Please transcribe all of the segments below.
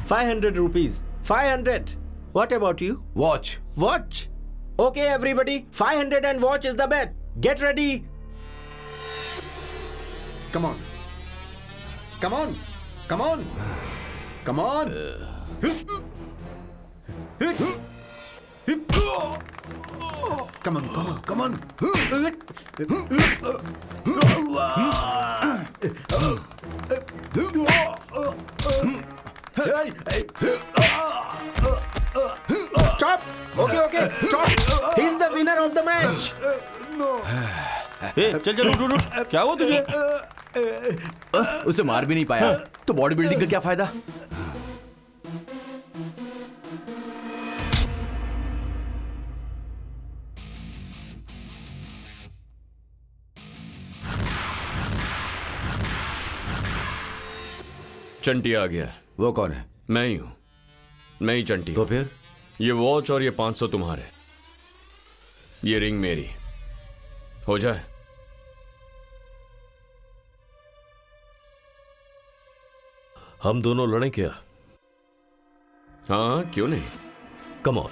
500 rupees. 500. What about you? Watch. Watch. Okay, everybody. 500 and watch is the bet. Get ready. Come on. Come on. Come on. Come on. Come on, come on, come on. Stop. Okay, okay. Stop. He's the winner of the match. चल चल उठ उठ उठ। क्या हुआ तुझे? उसे मार भी नहीं पाया तो बॉडी बिल्डिंग का क्या फायदा? चंटी आ गया। वो कौन है? मैं ही हूं। मैं ही चंटी। तो फिर ये वॉच और ये 500 तुम्हारे, ये रिंग मेरी। हो जाए? हम दोनों लड़ें क्या? हाँ, क्यों नहीं? Come on.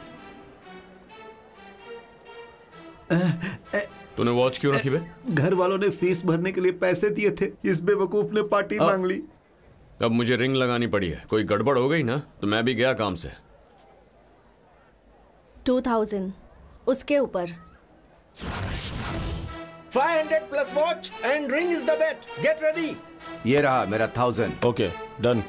तूने वॉच क्यों रखी बे? घर वालों ने फीस भरने के लिए पैसे दिए थे, इस बेवकूफ ने पार्टी मांग ली। अब मुझे रिंग लगानी पड़ी है। कोई गड़बड़ हो गई ना तो मैं भी गया काम से। 2000 उसके ऊपर। 500 plus watch and ring is the bet. Get ready. ये रहा मेरा 1000। Okay done.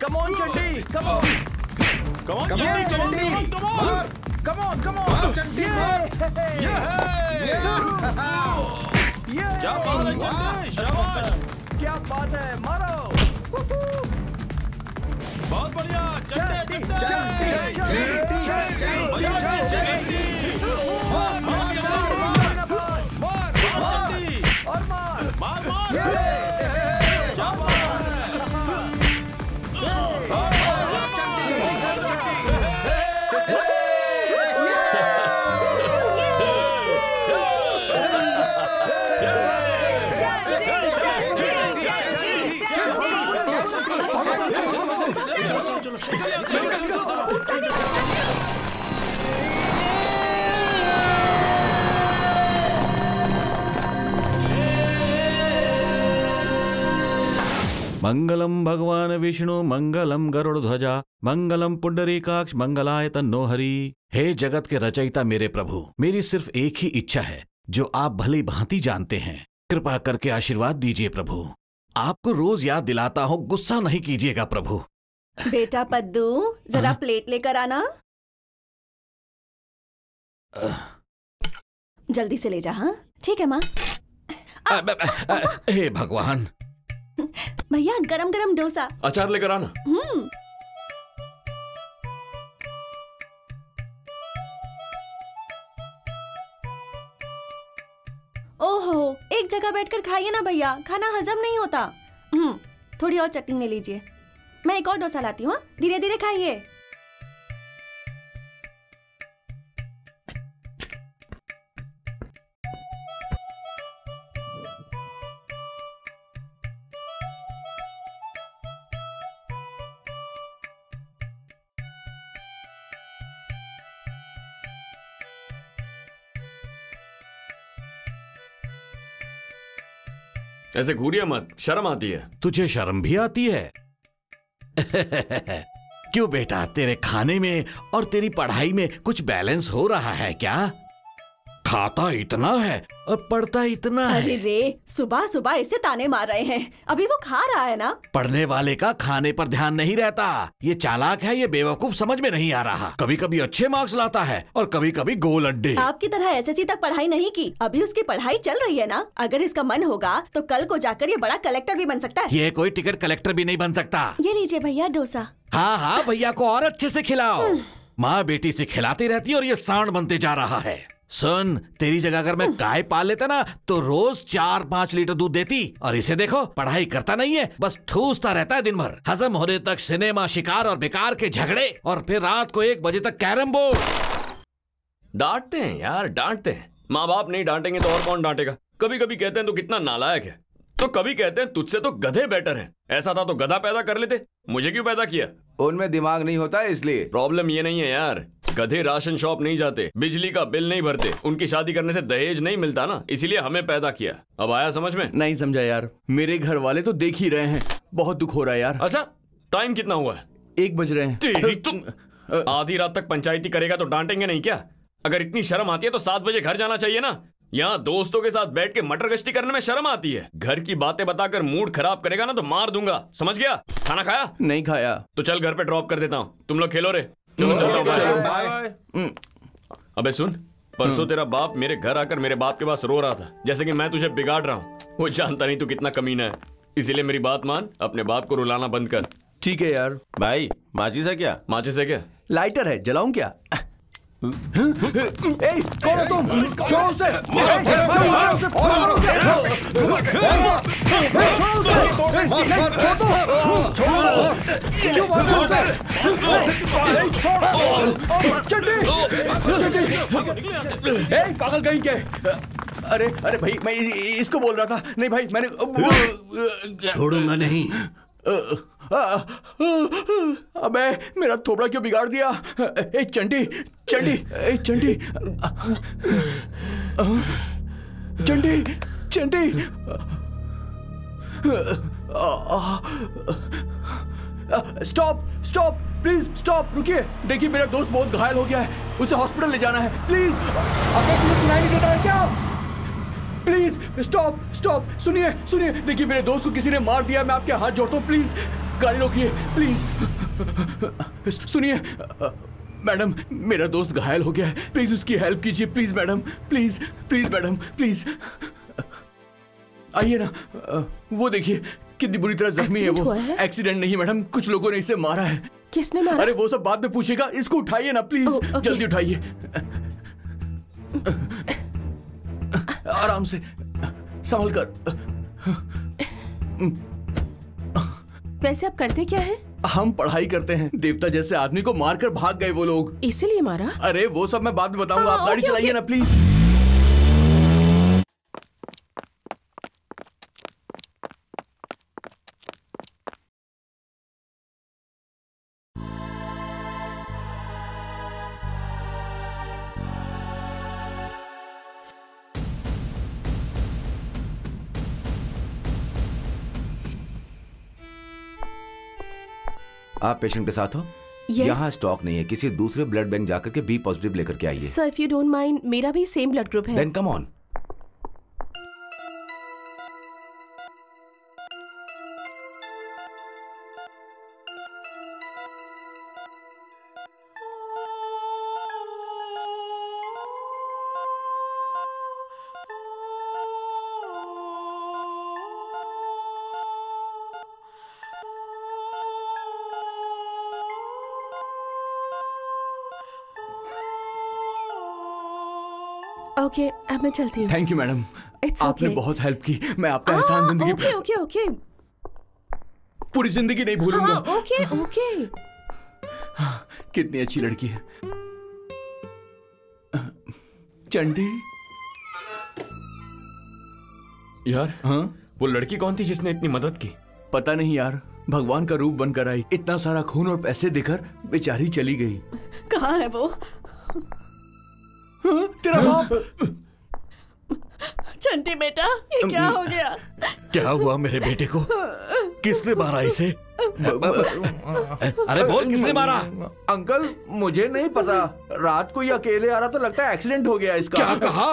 Come on, Chanti! Come on! Come on, Come on, Chanti! मार! Come on, come on! मार, चंटी, मार! क्या बात है चंटी? शाबाश! क्या बात है? मारो! बहुत बढ़िया! चंटी! मंगलम भगवान विष्णु मंगलम गरुड़ध्वजा मंगलम पुंडरीकाक्ष मंगलाय तन्नो हरि। हे जगत के रचयिता मेरे प्रभु, मेरी सिर्फ एक ही इच्छा है जो आप भली भांति जानते हैं। कृपा करके आशीर्वाद दीजिए प्रभु। आपको रोज याद दिलाता हूँ, गुस्सा नहीं कीजिएगा प्रभु। बेटा पद्दू, जरा प्लेट लेकर आना। जल्दी से ले जा। हाँ ठीक है माँ। हे भगवान। भैया गरम गरम डोसा। अचार लेकर आना। ओहो, एक जगह बैठकर खाइए ना भैया, खाना हजम नहीं होता। थोड़ी और चटनी ले लीजिए। मैं एक और डोसा लाती हूँ। धीरे धीरे खाइए। ऐसे घूरिया मत, शर्म आती है। तुझे शर्म भी आती है? क्यों बेटा, तेरे खाने में और तेरी पढ़ाई में कुछ बैलेंस हो रहा है क्या? खाता इतना है और पढ़ता इतना अरे है। रे, सुबह सुबह इसे ताने मार रहे हैं। अभी वो खा रहा है ना। पढ़ने वाले का खाने पर ध्यान नहीं रहता। ये चालाक है, ये बेवकूफ समझ में नहीं आ रहा। कभी कभी अच्छे मार्क्स लाता है और कभी कभी गोल अंडे। आपकी तरह एसएससी तक पढ़ाई नहीं की, अभी उसकी पढ़ाई चल रही है ना। अगर इसका मन होगा तो कल को जाकर ये बड़ा कलेक्टर भी बन सकता है। ये कोई टिकट कलेक्टर भी नहीं बन सकता। ये लीजिए भैया डोसा। हाँ हाँ, भैया को और अच्छे से खिलाओ। माँ बेटी से खिलाती रहती है और ये सांड बनते जा रहा है। सुन, तेरी जगह अगर मैं गाय पाल लेता ना तो रोज 4-5 लीटर दूध देती। और इसे देखो, पढ़ाई करता नहीं है, बस ठूसता रहता है दिन भर। हजम होने तक सिनेमा, शिकार और बेकार के झगड़े, और फिर रात को 1 बजे तक कैरम बोर्ड। डांटते हैं यार, डांटते हैं। माँ बाप नहीं डांटेंगे तो और कौन डांटेगा। कभी कभी कहते हैं तो कितना नालायक है, तो कभी कहते हैं तुझसे तो गधे बेटर हैं। ऐसा था तो गधा पैदा कर लेते, मुझे क्यों पैदा किया? उनमें दिमाग नहीं होता इसलिए। प्रॉब्लम ये नहीं है यार, गधे राशन शॉप नहीं जाते, बिजली का बिल नहीं भरते, उनकी शादी करने से दहेज नहीं मिलता ना, इसीलिए हमें पैदा किया। अब आया समझ में? नहीं समझा यार, मेरे घर वाले तो देख ही रहे हैं। बहुत दुख हो रहा है यार। अच्छा, टाइम कितना हुआ है? 1 बज रहे हैं। तेरी तो आधी रात तक पंचायती करेगा तो डांटेंगे नहीं क्या? अगर इतनी शर्म आती है तो 7 बजे घर जाना चाहिए ना। यहाँ दोस्तों के साथ बैठ के मटर गश्ती करने में शर्म आती है। घर की बातें बताकर मूड खराब करेगा ना तो मार दूंगा, समझ गया? खाना खाया? नहीं खाया। तो चल घर पे ड्रॉप कर देता हूँ, तुम लोग खेलो रे। चलो चलता हूँ, बाय। अबे सुन, परसों तेरा बाप मेरे घर आकर मेरे बाप के पास रो रहा था, जैसे कि मैं तुझे बिगाड़ रहा हूँ। वो जानता नहीं तू कितना कमीना है, इसीलिए मेरी बात मान, अपने बाप को रुलाना बंद कर। ठीक है यार। भाई माचिस है क्या? माचिस है क्या? लाइटर है, जलाऊं क्या? ए, कौन हो तुम? छोड़ो उसे! पागल कहीं के! अरे अरे भाई, मैं इसको बोल रहा था। नहीं भाई, मैंने छोड़ूंगा नहीं। अबे मेरा थोबड़ा क्यों बिगाड़ दिया? ए चंटी, चंटी, ए चंटी, चंटी, चंटी। स्टॉप, स्टॉप, प्लीज स्टॉप, रुकिए। देखिए मेरा दोस्त बहुत घायल हो गया है, उसे हॉस्पिटल ले जाना है, प्लीज। अबे तुझे सुनाई नहीं देता है क्या? प्लीज स्टॉप, स्टॉप, सुनिए, सुनिए। देखिए मेरे दोस्त को किसी ने मार दिया, मैं आपके हाथ जोड़ता हूँ, प्लीज गाड़ी रोकिए, प्लीज। सुनिए मैडम, मेरा दोस्त घायल हो गया है, प्लीज उसकी हेल्प कीजिए, please madam, please, please madam, please आइए ना। वो देखिए कितनी बुरी तरह जख्मी है वो। एक्सीडेंट नहीं मैडम, कुछ लोगों ने इसे मारा है। किसने मारा? अरे वो सब बाद में पूछेगा, इसको उठाइए ना प्लीज। जल्दी उठाइए, आराम से, संभल कर। वैसे आप करते क्या हैं? हम पढ़ाई करते हैं। देवता जैसे आदमी को मारकर भाग गए वो लोग। इसीलिए मारा? अरे वो सब मैं बाद में बताऊंगा, आप गाड़ी चलाइए ना प्लीज। आप पेशेंट के साथ हो? yes. यहाँ स्टॉक नहीं है, किसी दूसरे ब्लड बैंक जाकर के बी पॉजिटिव लेकर के आइए। Sir if you don't mind, मेरा भी सेम ब्लड ग्रुप है। Then come on. ओके, अब मैं चलती हूँ। थैंक यू मैडम, आपने okay. बहुत हेल्प की। मैं आपका एहसान जिंदगी ओके ओके ओके, पूरी जिंदगी नहीं भूलूंगा। Okay okay. कितनी अच्छी लड़की है चंडी। यार हाँ, वो लड़की कौन थी जिसने इतनी मदद की? पता नहीं यार, भगवान का रूप बनकर आई। इतना सारा खून और पैसे देकर बेचारी चली गई। कहाँ है वो? हाँ, तेरा बाप। चंटी बेटा, ये क्या हो गया? क्या हुआ मेरे बेटे को? किसने मारा इसे? अरे बोल, किसने मारा? अंकल मुझे नहीं पता, रात को ये अकेले आ रहा तो लगता है एक्सीडेंट हो गया इसका। क्या कहा?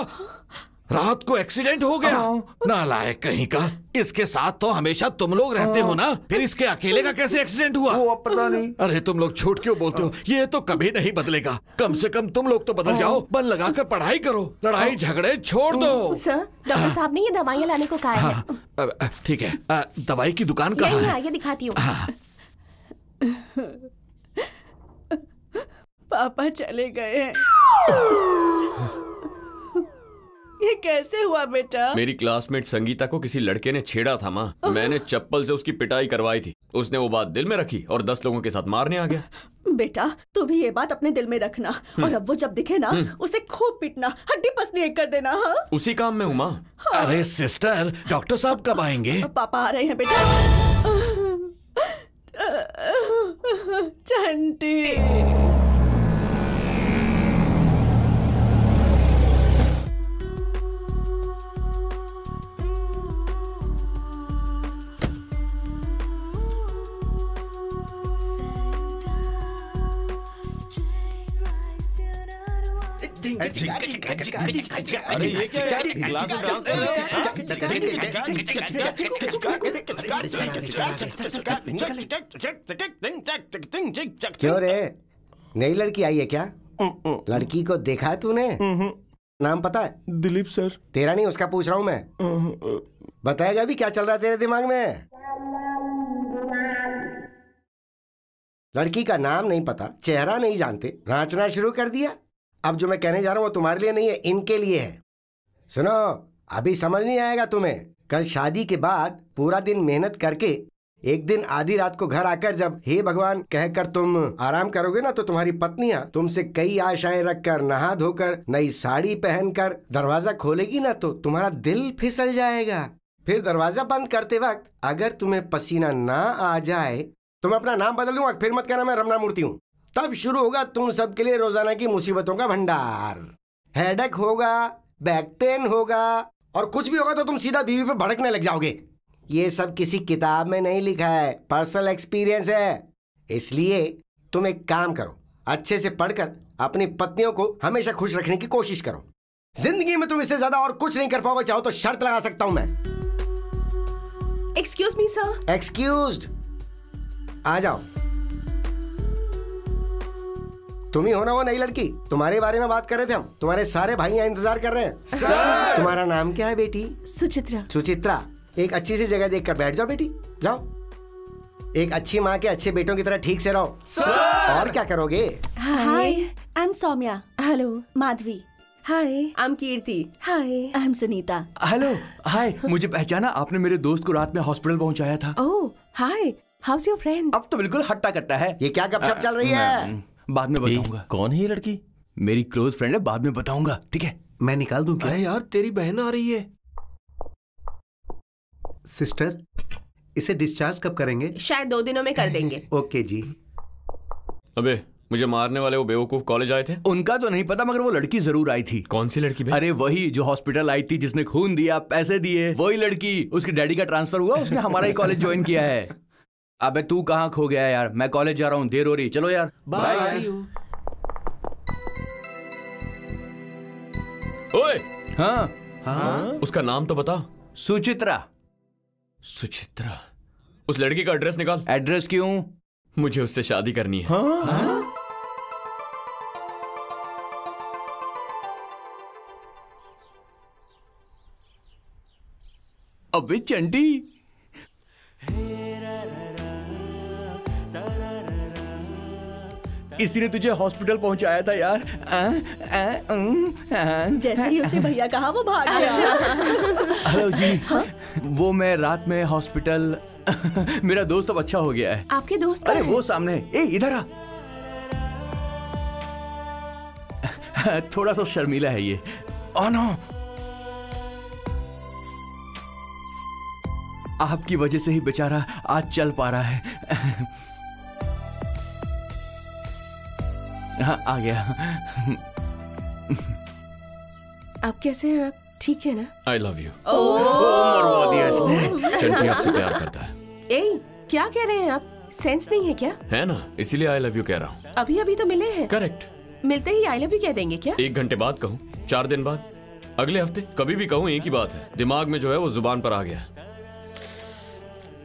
रात को एक्सीडेंट हो गया? नालायक कहीं का, इसके साथ तो हमेशा तुम लोग रहते हो ना, फिर इसके अकेले का कैसे एक्सीडेंट हुआ? वो पता नहीं। अरे तुम लोग झूठ क्यों बोलते हो? ये तो कभी नहीं बदलेगा। कम से कम तुम लोग तो बदल जाओ, मन लगाकर पढ़ाई करो, लड़ाई झगड़े छोड़ दो। सर, डॉक्टर साहब ने ये दवाइयाँ लाने को कहा है। ठीक है, दवाई की दुकान कहाँ यही है? है, ये दिखाती हूँ। पापा चले गए हैं। ये कैसे हुआ बेटा? मेरी क्लासमेट संगीता को किसी लड़के ने छेड़ा था माँ। मैंने चप्पल से उसकी पिटाई करवाई थी। उसने वो बात दिल में रखी और 10 लोगों के साथ मारने आ गया। बेटा तू भी ये बात अपने दिल में रखना, और अब वो जब दिखे ना उसे खूब पीटना, हड्डी पसली एक कर देना। हाँ? उसी काम में हूँ माँ। अरे सिस्टर, डॉक्टर साहब कब आएंगे? पापा आ रहे हैं बेटा। चंटी। अरे ये क्या क्लास में डांस क्यों रे, नई लड़की आई है क्या? लड़की को देखा है तूने? नाम पता है? दिलीप सर। तेरा नहीं, उसका पूछ रहा हूँ मैं। बताएगा भी क्या चल रहा है तेरे दिमाग में? लड़की का नाम नहीं पता, चेहरा नहीं जानते, नाचना शुरू कर दिया। अब जो मैं कहने जा रहा हूँ वो तुम्हारे लिए नहीं है, इनके लिए है। सुनो, अभी समझ नहीं आएगा तुम्हें। कल शादी के बाद पूरा दिन मेहनत करके एक दिन आधी रात को घर आकर जब हे भगवान कहकर तुम आराम करोगे ना, तो तुम्हारी पत्नियां तुमसे कई आशाएं रखकर, नहा धोकर, नई साड़ी पहनकर दरवाजा खोलेगी ना, तो तुम्हारा दिल फिसल जाएगा। फिर दरवाजा बंद करते वक्त अगर तुम्हें पसीना ना आ जाए तो मैं अपना नाम बदल दूंगा। फिर मत कहना मैं रमना मूर्ति हूँ। तब शुरू होगा तुम सबके लिए रोजाना की मुसीबतों का भंडार। हेडेक होगा, बैक पेन होगा, और कुछ भी होगा तो तुम सीधा बीवी पे भड़कने लग जाओगे। ये सब किसी किताब में नहीं लिखा है, पर्सनल एक्सपीरियंस है। इसलिए तुम एक काम करो, अच्छे से पढ़कर अपनी पत्नियों को हमेशा खुश रखने की कोशिश करो। जिंदगी में तुम इससे ज्यादा और कुछ नहीं कर पाओगे। चाहो तो शर्त लगा सकता हूं मैं। Excuse me sir. एक्सक्यूज्ड। आ जाओ। तुम ही हो ना वो नई लड़की? तुम्हारे बारे में बात कर रहे थे हम। तुम्हारे सारे भाई यहाँ इंतजार कर रहे हैं। सर! तुम्हारा नाम क्या है बेटी? सुचित्रा। सुचित्रा, एक अच्छी सी जगह देखकर बैठ जाओ बेटी। जाओ, एक अच्छी माँ के अच्छे बेटों की तरह ठीक से रहो। और क्या करोगे? Hi, I am Soumya. Hello. Madhavi. Hi, I am Kirti. Hi, I am Sunita. Hello, hi. मुझे पहचाना? आपने मेरे दोस्त को रात में हॉस्पिटल पहुंचाया था। ओह, हाय, हाउस योर फ्रेंड? अब तो बिल्कुल हट्टा कट्टा है। ये क्या गपशप चल रही है? बाद में बताऊंगा। कौन है ये लड़की? मेरी क्लोज फ्रेंड है, बाद में बताऊंगा, ठीक है? मैं निकाल दूं क्या? अरे यार, तेरी बहन आ रही है। सिस्टर, इसे डिस्चार्ज कब करेंगे? शायद 2 दिनों में कर देंगे। ओके जी। अबे, मुझे मारने वाले वो बेवकूफ कॉलेज आए थे? उनका तो नहीं पता, मगर वो लड़की जरूर आई थी। कौन सी लड़की? अरे वही जो हॉस्पिटल आई थी, जिसने खून दिया, पैसे दिए, वही लड़की। उसके डैडी का ट्रांसफर हुआ, उसने हमारा ही कॉलेज ज्वाइन किया है। अबे तू कहाँ खो गया यार? मैं कॉलेज जा रहा हूँ, देर हो रही। चलो यार, बाय। ओए, हाँ हाँ, उसका नाम तो बता। सुचित्रा। सुचित्रा? उस लड़की का एड्रेस निकाल। एड्रेस क्यों? मुझे उससे शादी करनी है। हाँ? अबे चंटी, इसी ने तुझे हॉस्पिटल पहुंचाया था यार। जैसे ही उसे भैया कहा वो भाग गया। हेलो जी। वो मैं रात में हॉस्पिटल मेरा दोस्त अब अच्छा हो गया है। आपके दोस्त? अरे वो सामने। ए इधर आ। थोड़ा सा शर्मीला है ये। ओ नो, आपकी वजह से ही बेचारा आज चल पा रहा है। हाँ, आ गया। आप कैसे हैं? ठीक है ना? आई लव यू। मरवा दिया इसने। चंटी आपसे प्यार करता है। ए, क्या कह रहे हैं आप? सेंस नहीं है क्या? है ना, इसीलिए आई लव यू कह रहा हूँ। अभी अभी तो मिले हैं। करेक्ट। मिलते ही आई लव यू कह देंगे क्या? 1 घंटे बाद कहूँ, 4 दिन बाद, अगले हफ्ते, कभी भी कहूँ, एक ही बात है। दिमाग में जो है वो जुबान पर आ गया।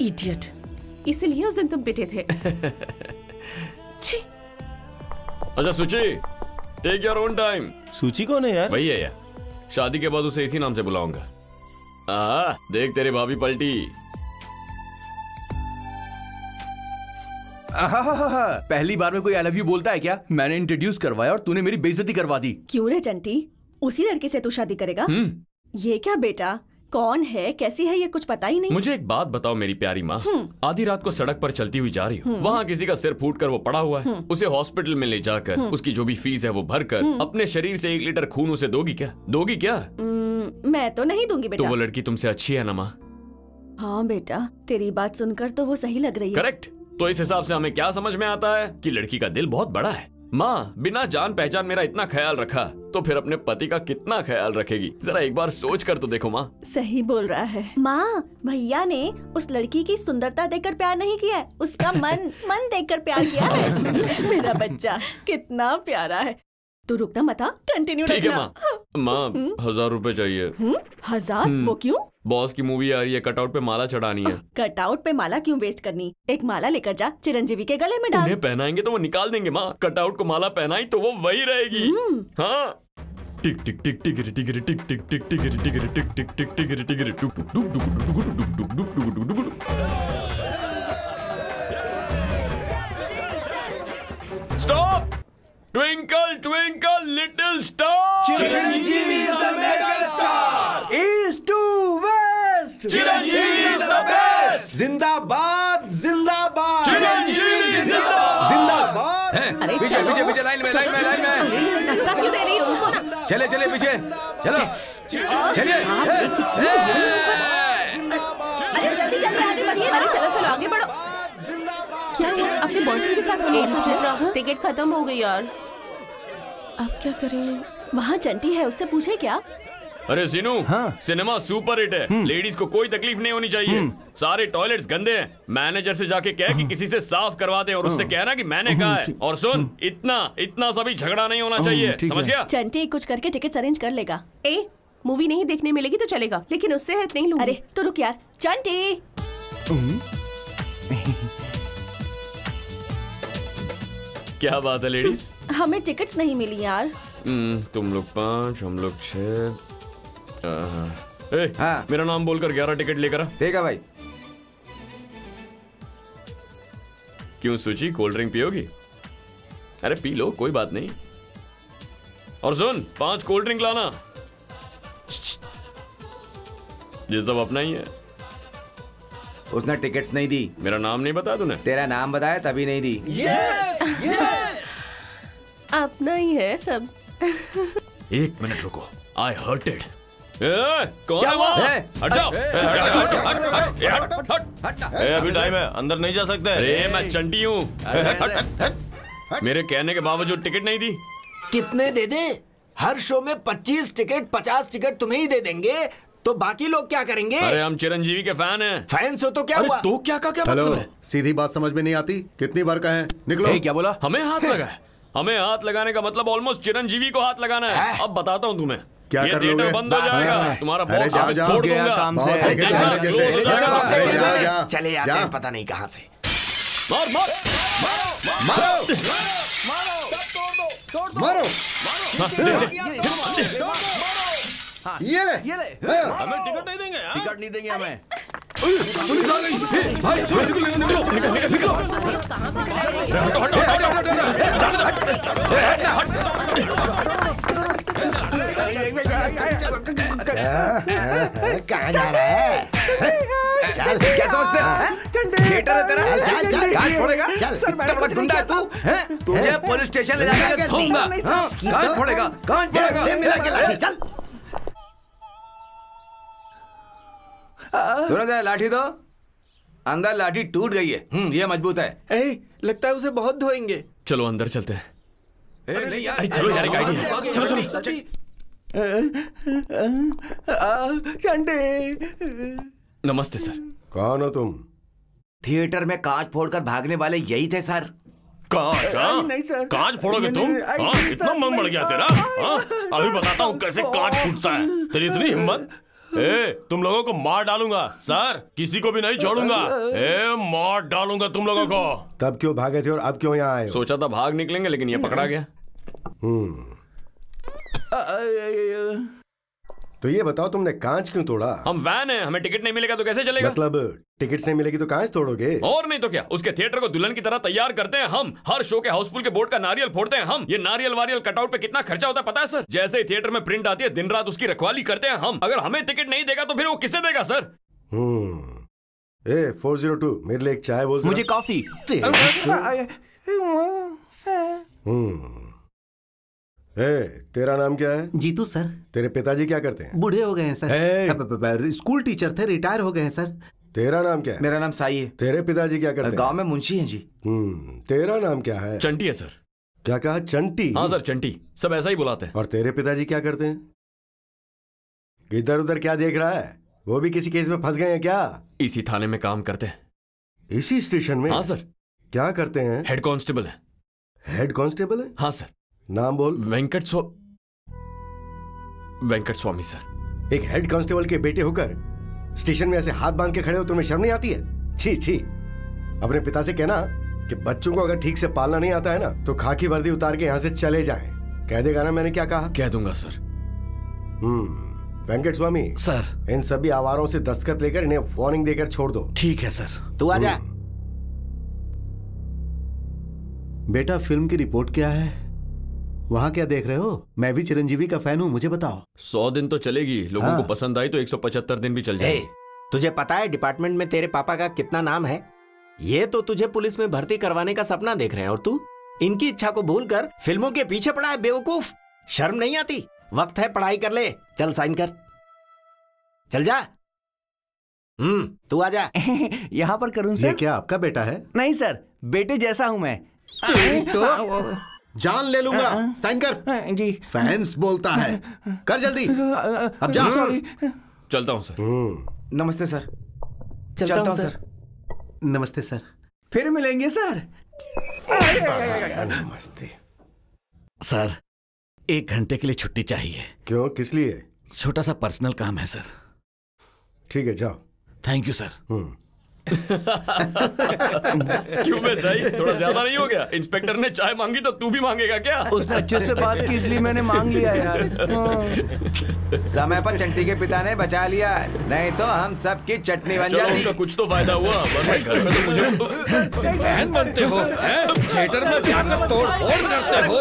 इडियट। इसीलिए उस दिन तुम पिटे थे। छी। अच्छा सुची, टेक योर ओन टाइम। सूची कौन है यार? वही है यार, शादी के बाद उसे इसी नाम से बुलाऊंगा। देख तेरी भाभी पलटी। पहली बार में कोई आई लव यू बोलता है क्या? मैंने इंट्रोड्यूस करवाया और तूने मेरी बेइज्जती करवा दी। क्यों रे चंटी, उसी लड़के से तू शादी करेगा? ये क्या बेटा, कौन है, कैसी है, ये कुछ पता ही नहीं। मुझे एक बात बताओ मेरी प्यारी माँ, आधी रात को सड़क पर चलती हुई जा रही हूँ, वहाँ किसी का सिर फूट कर वो पड़ा हुआ है, उसे हॉस्पिटल में ले जाकर उसकी जो भी फीस है वो भर कर अपने शरीर से 1 लीटर खून उसे दोगी क्या? दोगी क्या? मैं तो नहीं दूंगी बेटा। तो वो लड़की तुमसे अच्छी है ना माँ? हाँ बेटा, तेरी बात सुनकर तो वो सही लग रही है। करेक्ट। तो इस हिसाब से हमें क्या समझ में आता है कि लड़की का दिल बहुत बड़ा है। माँ बिना जान पहचान मेरा इतना ख्याल रखा, तो फिर अपने पति का कितना ख्याल रखेगी? जरा एक बार सोच कर तो देखो माँ। सही बोल रहा है। माँ, भैया ने उस लड़की की सुंदरता देखकर प्यार नहीं किया है, उसका मन देखकर प्यार किया है। मेरा बच्चा कितना प्यारा है। तू रुकना मत, कंटिन्यू रखना। ठीक है माँ। 1000 रुपए चाहिए। 1000? वो क्यों? बॉस की मूवी आ रही है, कटआउट पे माला चढ़ानी है। कटआउट पे माला क्यों वेस्ट करनी? एक माला लेकर जा, चिरंजीवी के गले में डाल। उन्हें पहनाएंगे तो वो निकाल देंगे माँ। कटआउट को माला पहनाई तो वो वही रहेगी। हाँ। टिक टिक टिक टिक टिक टिक टिक टिक टिक टिक टिक टिक टिक टिक टिक टिक टुक टुक टुक टुक टुक टुक टुक टुक। Stop! Twinkle, twinkle, little star. Chiranjeevi is the mega star. East to west. Chiranjeevi is the best. जिंदाबाद जिंदाबाद। चिरंजीवी जिंदाबाद। जिंदाबाद। अरे पीछे पीछे पीछे लाइन में धक्का क्यों दे रही हो? चले चले पीछे चलो चलिए। अरे जल्दी जल्दी आगे बढ़िए। अरे चलो चलो आगे बढ़ो। क्या यार, अपने बॉयफ्रेंड के साथ टिकट खत्म हो गई यार। अब क्या करें? वहाँ चंटी है, उससे पूछे क्या? अरे सीनू, सिनेमा सुपर हिट है, लेडीज को कोई तकलीफ नहीं होनी चाहिए। सारे टॉयलेट्स गंदे हैं, मैनेजर से जाके कह कि किसी से साफ करवा दे और उससे कहना कि मैंने कहा है। और सुन, इतना सा भी झगड़ा नहीं होना चाहिए, समझ गया? चंटी कुछ करके टिकट अरेंज कर लेगा। मूवी नहीं देखने मिलेगी तो चलेगा, लेकिन उससे हेल्प नहीं लूंगी। अरे तो रुक यार, चंटी। क्या बात है लेडीज? हमें टिकट्स नहीं मिली यार। तुम लोग 5, हम लोग 6। मेरा नाम बोलकर 11 टिकट लेकर आ। ठीक है भाई। क्यों सूची, कोल्ड ड्रिंक पियोगी? अरे पी लो, कोई बात नहीं। और सुन, 5 कोल्ड ड्रिंक लाना। ये सब अपना ही है। उसने टिकट्स नहीं दी। मेरा नाम नहीं बताया तूने? तेरा नाम बताया तभी नहीं दी। अपना ही है सब। 1 मिनट रुको, आई हर्ट इट। कौन है वहाँ? हट जाओ। अभी टाइम है, अंदर नहीं जा सकते। अरे मैं चंटी हूँ। मेरे कहने के बावजूद टिकट नहीं दी। कितने दे दे? हर शो में 25 टिकट 50 टिकट तुम्हें ही दे देंगे, तो बाकी लोग क्या करेंगे? अरे हम चिरंजीवी के फैन हैं। फैंस हो तो क्या हुआ? तो क्या मतलब है? सीधी बात समझ में नहीं आती, कितनी बार कहें निकलो। क्या बोला? हमें हाथ लगा है। हमें हाथ लगाने का मतलब ऑलमोस्ट चिरंजीवी को हाथ लगाना है। अब बताता हूँ तुम्हें, क्या कर लोगे? बंद हो जाएगा, तुम्हारा बॉक्स ऑफिस तोड़ दूंगा। काम से चले आते हैं पता नहीं कहाँ से। मार मार मारो मारो। ये ले हमें टिकट नहीं देंगे। टिकट नहीं देंगे हमें। पुलिस आ गई भाई, चलो निकलो। कहाँ जा रहा है? चल, क्या समझते हैं? थिएटर है तेरा? चल चल गाल फोड़ेगा? चल, इतना बड़ा गुंडा है तू? तुझे पुलिस स्टेशन ले जाकर धोऊंगा। गाल फोड़ेगा? गाल फोड़ेगा? दे मिला के लाठी, चल। सुनो जरा, लाठी दो। अंदर लाठी टूट गई है। ये मजबूत है। लगता है उसे बहुत धोएंगे। चलो अंदर चलते हैं। नहीं यार, चलो यार, चलो चलो। चंटी। नमस्ते सर। कौन हो तुम? थिएटर में कांच फोड़कर भागने वाले यही थे सर। कांच? नहीं सर। कांच फोड़ोगे तुम? हाँ, इतना मन बढ़ गया तेरा? हाँ, अभी बताता हूँ कैसे कांच फूटता है। तेरी इतनी हिम्मत? तुम लोगों को मार डालूंगा सर, किसी को भी नहीं छोड़ूंगा। मार डालूंगा तुम लोगों को। तब क्यों भागे थे और अब क्यों यहाँ आए हो? सोचा था भाग निकलेंगे लेकिन ये पकड़ा गया। तो ये बताओ तुमने कांच क्यों तोड़ा? हम वैन हैं, हमें टिकट नहीं मिलेगा तो कैसे चलेगा? मतलब टिकट नहीं मिलेगी तो कांच तोड़ोगे? और नहीं तो क्या, उसके थिएटर को दुल्हन की तरह तैयार करते हैं हम। हर शो के हाउसफुल के बोर्ड का नारियल फोड़ते हैं हम। ये नारियल वारियल कटआउट पे कितना खर्चा होता है पता है सर? जैसे ही थिएटर में प्रिंट आती है दिन रात उसकी रखवाली करते हैं हम। अगर हमें टिकट नहीं देगा तो फिर वो किसे देगा सर? 402 मेरे लिए एक चाय बोल। मुझे कॉफी। तेरा नाम क्या है? जीतू सर। तेरे पिताजी क्या करते हैं? बूढ़े हो गए हैं सर। स्कूल टीचर थे, रिटायर हो गए हैं सर। तेरा नाम क्या है? मेरा नाम साई है। तेरे पिताजी क्या करते हैं? गांव में मुंशी हैं जी। तेरा नाम क्या है? चंटी है सर। क्या कहा? चंटी? हाँ सर चंटी, सब ऐसा ही बुलाते हैं। और तेरे पिताजी क्या करते हैं? इधर उधर क्या देख रहा है? वो भी किसी केस में फंस गए हैं क्या? इसी थाने में काम करते हैं। इसी स्टेशन में? हाँ सर। क्या करते हैं? हेड कांस्टेबल है। हेड कांस्टेबल है? हाँ सर। नाम बोल। वेंकट स्वामी सर। एक हेड कांस्टेबल के बेटे होकर स्टेशन में ऐसे हाथ बांध के खड़े हो, तुम्हें शर्म नहीं आती है? छी छी। अपने पिता से कहना कि बच्चों को अगर ठीक से पालना नहीं आता है ना तो खाकी वर्दी उतार के यहाँ से चले जाएं। कह देगा ना मैंने क्या कहा? कह दूंगा सर। वेंकट स्वामी सर, इन सभी आवारों से दस्तखत लेकर इन्हें वार्निंग देकर छोड़ दो। ठीक है सर। तू आजा। बेटा फिल्म की रिपोर्ट क्या है? वहाँ क्या देख रहे हो? मैं भी चिरंजीवी का फैन हूँ, मुझे बताओ। 100 दिन तो चलेगी, लोगों को पसंद आई तो 175 दिन भी चल जाएगी। तुझे पता है डिपार्टमेंट में तेरे पापा का कितना नाम है? ये तो तुझे पुलिस में भर्ती करवाने का सपना देख रहे हैं और तू इनकी इच्छा को भूलकर फिल्मों के पीछे पड़ा है। बेवकूफ, शर्म नहीं आती? वक्त है पढ़ाई कर ले। चल साइन कर, चल जा। तू आजा। यहाँ पर करूँ सर? ये क्या आपका बेटा है? नहीं सर, बेटे जैसा हूँ मैं। तो जान ले लूंगा। साइन कर। जी। फैंस बोलता है, कर जल्दी। अब जा। चलता हूँ सर। नमस्ते सर। चलता हूँ सर। नमस्ते सर। फिर मिलेंगे सर। नमस्ते सर, 1 घंटे के लिए छुट्टी चाहिए। क्यों, किस लिए? छोटा सा पर्सनल काम है सर। ठीक है जाओ। Thank you sir. क्यों बे सही, थोड़ा ज्यादा नहीं हो गया? इंस्पेक्टर ने चाय मांगी तो तू भी मांगेगा क्या? उसने अच्छे से बात की इसलिए मैंने मांग लिया यार। समय पर चंटी के पिता ने बचा लिया, नहीं तो हम सब की चटनी बन जाती। उनका कुछ तो फायदा हुआ, वरना घर में तो मुझे फैन बनते हो, थिएटर में जाकर तोड़ फोड़ करते हो।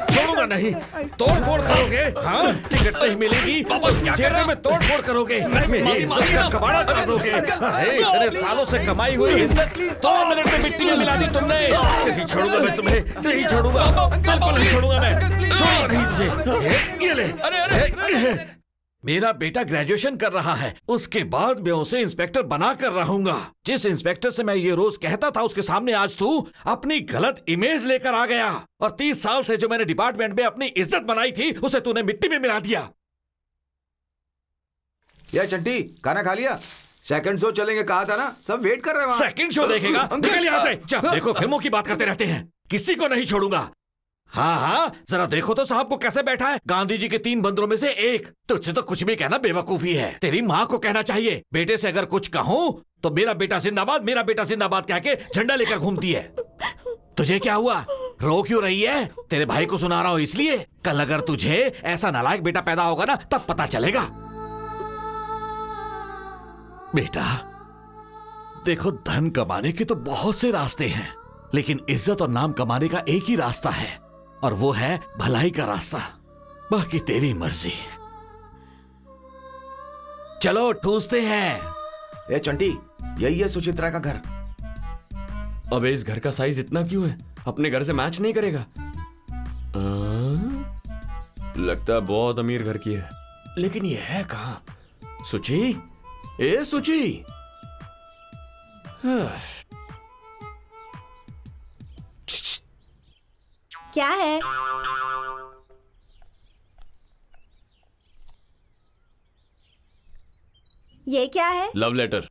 छोड़ूंगा नहीं, तोड़ फोड़ करोगे? हाँ, टिकट नहीं मिलेगी, थिएटर में तोड़ फोड़ करोगे, मेरी इज्जत का कबाड़ा कर दोगे। इतने सालों से कमाई हुई इज्जत 2 मिनट में मिट्टी में मिला दी तुमने। नहीं छोड़ूंगा मैं तुम्हें, नहीं छोड़ूंगा, बिल्कुल नहीं छोड़ूंगा मैं। छोड़ूंगा नहीं तुझे। ये ले। मेरा बेटा ग्रेजुएशन कर रहा है, उसके बाद मैं उसे इंस्पेक्टर बना कर रहूंगा। जिस इंस्पेक्टर से मैं ये रोज कहता था उसके सामने आज तू अपनी गलत इमेज लेकर आ गया और 30 साल से जो मैंने डिपार्टमेंट में अपनी इज्जत बनाई थी उसे तूने मिट्टी में मिला दिया। या चंटी, खाना खा लिया? सेकंड शो चलेंगे कहा था ना, सब वेट कर रहे हैं। सेकंड शो देखेगा? निकल यहाँ से। जब देखो फिल्मों की बात करते रहते हैं, किसी को नहीं छोड़ूंगा। हाँ, जरा देखो तो साहब को कैसे बैठा है, गांधी जी के 3 बंदरों में से एक। तुझसे तो कुछ भी कहना बेवकूफी है। तेरी माँ को कहना चाहिए, बेटे से अगर कुछ कहूँ तो मेरा बेटा जिंदाबाद, मेरा बेटा जिंदाबाद कह के झंडा लेकर घूमती है। तुझे क्या हुआ, रो क्यों रही है? तेरे भाई को सुना रहा हूँ इसलिए। कल अगर तुझे ऐसा नालायक बेटा पैदा होगा ना, तब पता चलेगा। बेटा देखो, धन कमाने के तो बहुत से रास्ते हैं, लेकिन इज्जत और नाम कमाने का एक ही रास्ता है, और वो है भलाई का रास्ता। बाकी तेरी मर्जी। चलो ठूसते हैं। ए चंटी, यही है सुचित्रा का घर। अबे इस घर का साइज इतना क्यों है? अपने घर से मैच नहीं करेगा? लगता है बहुत अमीर घर की है, लेकिन ये है कहाँ? सुची, ए सुची। क्या है? ये क्या है? Love letter.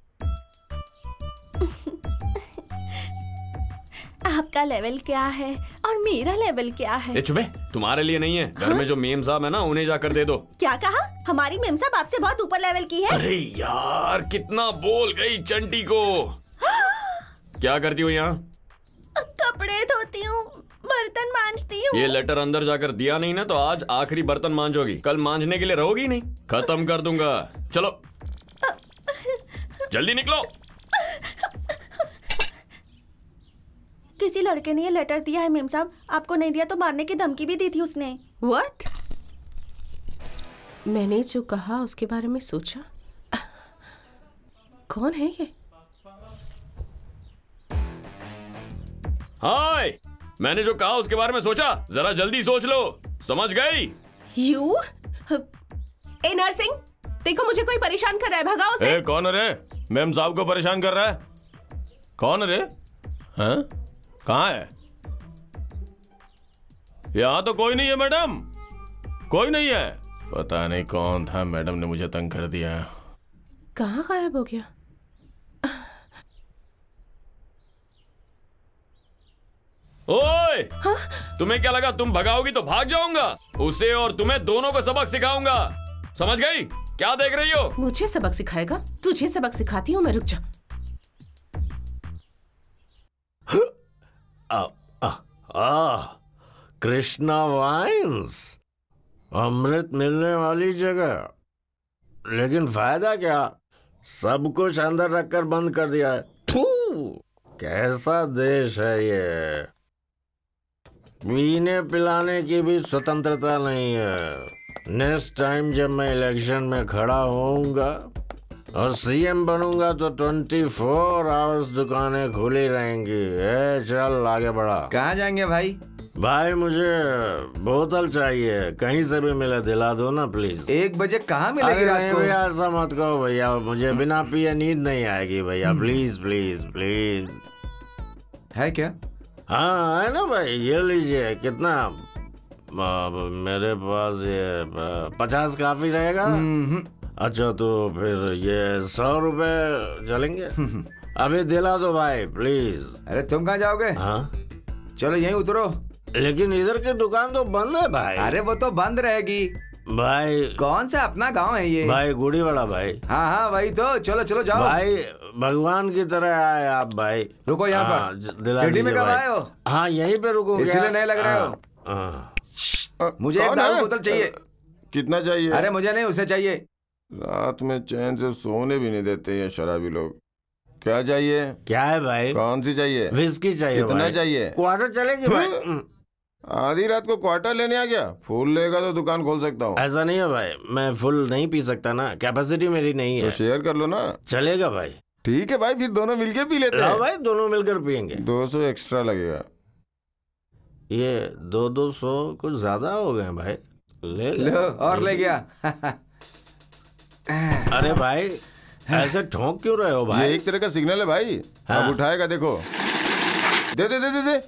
आपका लेवल क्या है और मेरा लेवल क्या है? ए चुपे, तुम्हारे लिए नहीं है। घर में जो मेम साहब है ना, उन्हें जाकर दे दो। क्या कहा? हमारी मेम साहब आपसे बहुत ऊपर लेवल की है। अरे यार, कितना बोल गई चंटी को। क्या करती हूँ यहाँ? कपड़े धोती हूँ, बर्तन मांजती हूँ। ये लेटर अंदर जाकर दिया नहीं ना, तो आज आखिरी बर्तन मांजोगी। कल मांजने के लिए रहोगी नहीं। खत्म कर दूंगा। चलो जल्दी निकलो। किसी लड़के ने ये लेटर दिया है मेम साहब। आपको नहीं दिया तो मारने की धमकी भी दी थी उसने। What? मैंने जो कहा उसके बारे में सोचा। कौन है ये? हाय, मैंने जो कहा उसके बारे में सोचा। जरा जल्दी सोच लो। समझ गई? You? ए नरसिंह, देखो मुझे कोई परेशान कर रहा है, भगाओ उसे। ए, कौन है रे? मेम साहब को परेशान कर रहा है? कौन है रे? हाँ? कहाँ है? यहाँ तो कोई नहीं है मैडम, कोई नहीं है। पता नहीं कौन था, मैडम ने मुझे तंग कर दिया। कहाँ गायब हो गया? ओए, तुम्हें क्या लगा तुम भगाओगी तो भाग जाऊंगा? उसे और तुम्हें दोनों को सबक सिखाऊंगा। समझ गई? क्या देख रही हो? मुझे सबक सिखाएगा? तुझे सबक सिखाती हूँ मैं, रुक जा। कृष्णा वाइन्स, अमृत मिलने वाली जगह, लेकिन फायदा क्या? सब कुछ अंदर रखकर बंद कर दिया है। थू, कैसा देश है ये। पीने पिलाने की भी स्वतंत्रता नहीं है। नेक्स्ट टाइम जब मैं इलेक्शन में खड़ा होऊंगा और सीएम बनूंगा तो 24 आवर्स दुकानें खुली रहेंगी। चल आगे बढ़ा। कहाँ जाएंगे भाई? भाई मुझे बोतल चाहिए, कहीं से भी मिले दिला दो ना प्लीज। 1 बजे कहाँ मिलेगी रात को? भैया ऐसा मत कहो भैया, मुझे बिना पिए नींद नहीं आएगी भैया। Please please please. है क्या? हाँ है ना भाई, ये लीजिए। कितना? मेरे पास ये 50 काफी रहेगा। अच्छा तो फिर ये 100 रुपए चलेंगे? अभी दिला दो भाई प्लीज। अरे तुम कहाँ जाओगे? हाँ चलो यहीं उतरो। लेकिन इधर की दुकान तो बंद है भाई। अरे वो तो बंद रहेगी भाई। कौन सा अपना गांव है ये? भाई गुड़ी वाला भाई। हाँ हाँ वही तो। चलो चलो जाओ भाई, भगवान की तरह आए आप भाई। रुको यहाँ पर। दिला सिटी में दीजिए कब भाई। आए हो? हाँ यहीं पे रुको। इसीलिए नहीं लग रहे हो। मुझे एक दारू बोतल चाहिए। कितना चाहिए? अरे मुझे नहीं, उसे चाहिए। रात में चैन से सोने भी नहीं देते ये शराबी लोग। क्या चाहिए? क्या है भाई? कौन सी चाहिए? विस्की चाहिए। कितना चाहिए? क्वार्टर चलेगी भाई। आधी रात को क्वार्टर लेने आ गया? फुल लेगा तो दुकान खोल सकता हूँ। ऐसा नहीं है भाई, मैं फुल नहीं पी सकता ना, कैपेसिटी मेरी नहीं है। तो शेयर कर लो ना। चलेगा भाई। ठीक है भाई, फिर दोनों मिलके पी लेते हैं। भाई दोनों मिलकर पियेंगे। 200 एक्स्ट्रा लगेगा। ये 200 कुछ ज्यादा हो गए भाई। ले लो और ले गया। अरे भाई ऐसे ठोंक क्यों रहे हो भाई? ये एक तरह का सिग्नल है भाई। हाँ। अब उठाएगा देखो। दे दे दे दे दे।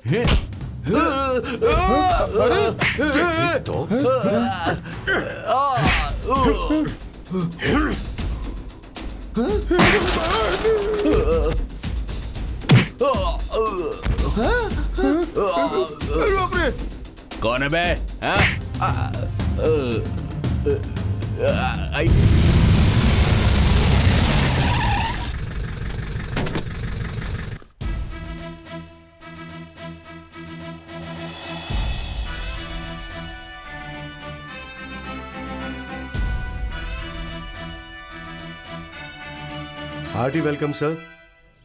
कौन है बे? Hearty welcome sir.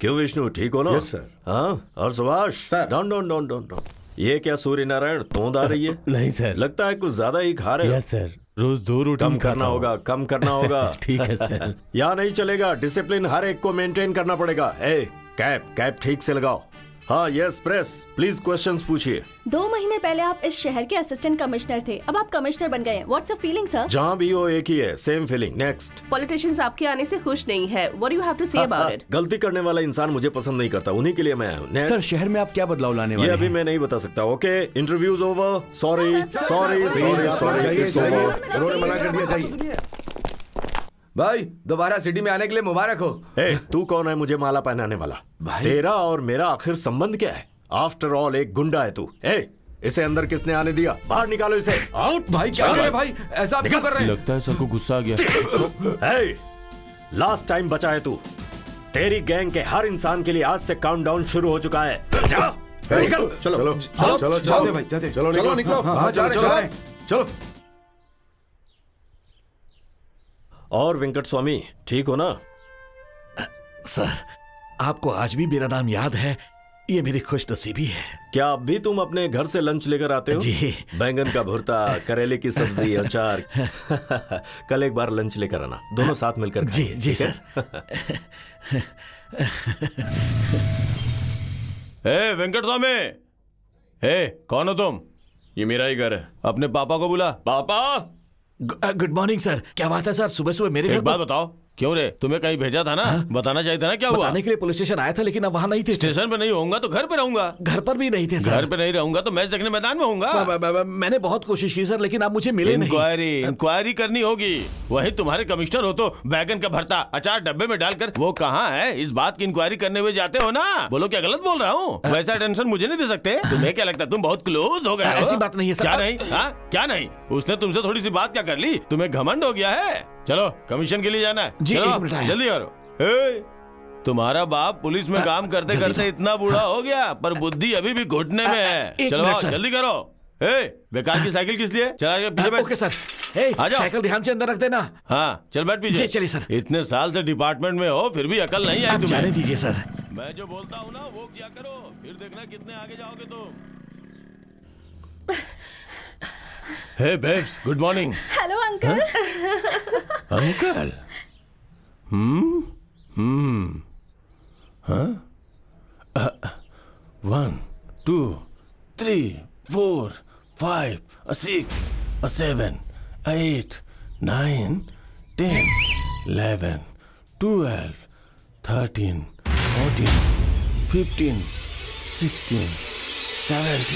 क्यों विष्णु, ठीक हो ना? Yes sir. हाँ, और Subhash sir. Don't don't don't don't. ये क्या सूर्य नारायण तोंद आ रही है? नहीं सर। लगता है कुछ ज्यादा ही खा रहे हो। यस सर, रोज 2 रोटी कम करना होगा, कम करना होगा। ठीक है सर। यहाँ नहीं चलेगा, डिसिप्लिन हर एक को मेंटेन करना पड़ेगा। ए कैप कैप ठीक से लगाओ। हाँ यस प्रेस, प्लीज क्वेश्चंस पूछिए। 2 महीने पहले आप इस शहर के असिस्टेंट कमिश्नर थे, अब आप कमिश्नर बन गए हैं। What's your feeling sir? जहाँ भी हो एक ही है, सेम फीलिंग। नेक्स्ट। पॉलिटिशियंस आपके आने से खुश नहीं है। What do you have to say about it? गलती करने वाला इंसान मुझे पसंद नहीं करता, उन्हीं के लिए मैं आया हूँ। सर शहर में आप क्या बदलाव लाने वाले ये हैं? अभी मैं नहीं बता सकता। Okay, interviews over. Sorry sorry sorry sorry. Road मना कर दिया, जाइए। भाई दोबारा सिटी में आने के लिए मुबारक हो। तू कौन है मुझे माला पहनाने वाला? भाई तेरा और मेरा आखिर संबंध क्या है? आफ्टर ऑल एक गुंडा है तू। इसे अंदर किसने आने दिया? बाहर निकालो इसे। आउट। भाई क्या कर रहे भाई, ऐसा आप क्यों कर रहे हैं? लगता है सर को गुस्सा आ गया। लास्ट टाइम बचा है तू। तेरी गैंग के हर इंसान के लिए आज से काउंटडाउन शुरू हो चुका है। जा निकल। चलो चलो चलो जाते भाई जाते। चलो निकलो। हाँ चलो। और वेंकट स्वामी ठीक हो ना? सर आपको आज भी मेरा नाम याद है, ये मेरी खुशनसीबी है। क्या अब भी तुम अपने घर से लंच लेकर आते हो? जी। बैंगन का भुर्ता, करेले की सब्जी, अचार। कल एक बार लंच लेकर आना, दोनों साथ मिलकर जी जी सर। वेंकट स्वामी, कौन हो तुम? ये मेरा ही घर है। अपने पापा को बुला। पापा। Good morning sir. क्या बात है सर, सुबह सुबह मेरे घर? एक बात बताओ, क्यों रे? तुम्हें कहीं भेजा था ना? बताना चाहिए था ना क्या हुआ? बताने के लिए पुलिस स्टेशन आया था, लेकिन अब वहाँ नहीं थे। स्टेशन पे नहीं होऊंगा तो घर पे रहूंगा। घर पर भी नहीं थे सर। घर पे नहीं रहूंगा तो मैच देखने मैदान में होऊंगा। मैंने बहुत कोशिश की सर, लेकिन आप मुझे मिले नहीं। इंक्वायरी करनी होगी। वही तुम्हारे कमिश्नर हो तो बैगन का भरता अचार डब्बे में डालकर वो कहाँ है, इस बात की इंक्वायरी करने हुए जाते हो ना? बोलो क्या गलत बोल रहा हूँ? वैसा टेंशन मुझे नहीं दे सकते। तुम्हें क्या लगता है तुम बहुत क्लोज हो गए? ऐसी बात नहीं है सर। क्या नहीं? क्या नहीं? उसने तुमसे थोड़ी सी बात क्या कर ली? तुम्हें घमंड हो गया है? चलो कमीशन के लिए जाना है। जी, चलो जल्दी करो। तुम्हारा बाप पुलिस में काम करते करते इतना बूढ़ा हो गया, पर बुद्धि अभी भी घुटने में है। चलो जल्दी करो। बेकार की साइकिल किस लिए? चला के पीछे बैठ। Okay sir. साइकिल ध्यान से अंदर रख देना। हाँ चल बैठ पीछे। चलिए सर। इतने साल से डिपार्टमेंट में हो फिर भी अकल नहीं आई तुम्हें। जाने दीजिए सर। मैं जो बोलता हूँ ना वो किया करो, फिर देखना कितने आगे जाओगे तुम। Hey babes, good morning. Hello uncle. Uncle? हाँ? 1 2 3 4 5 6 7 8 9 10 11 12 13 14 15 16 17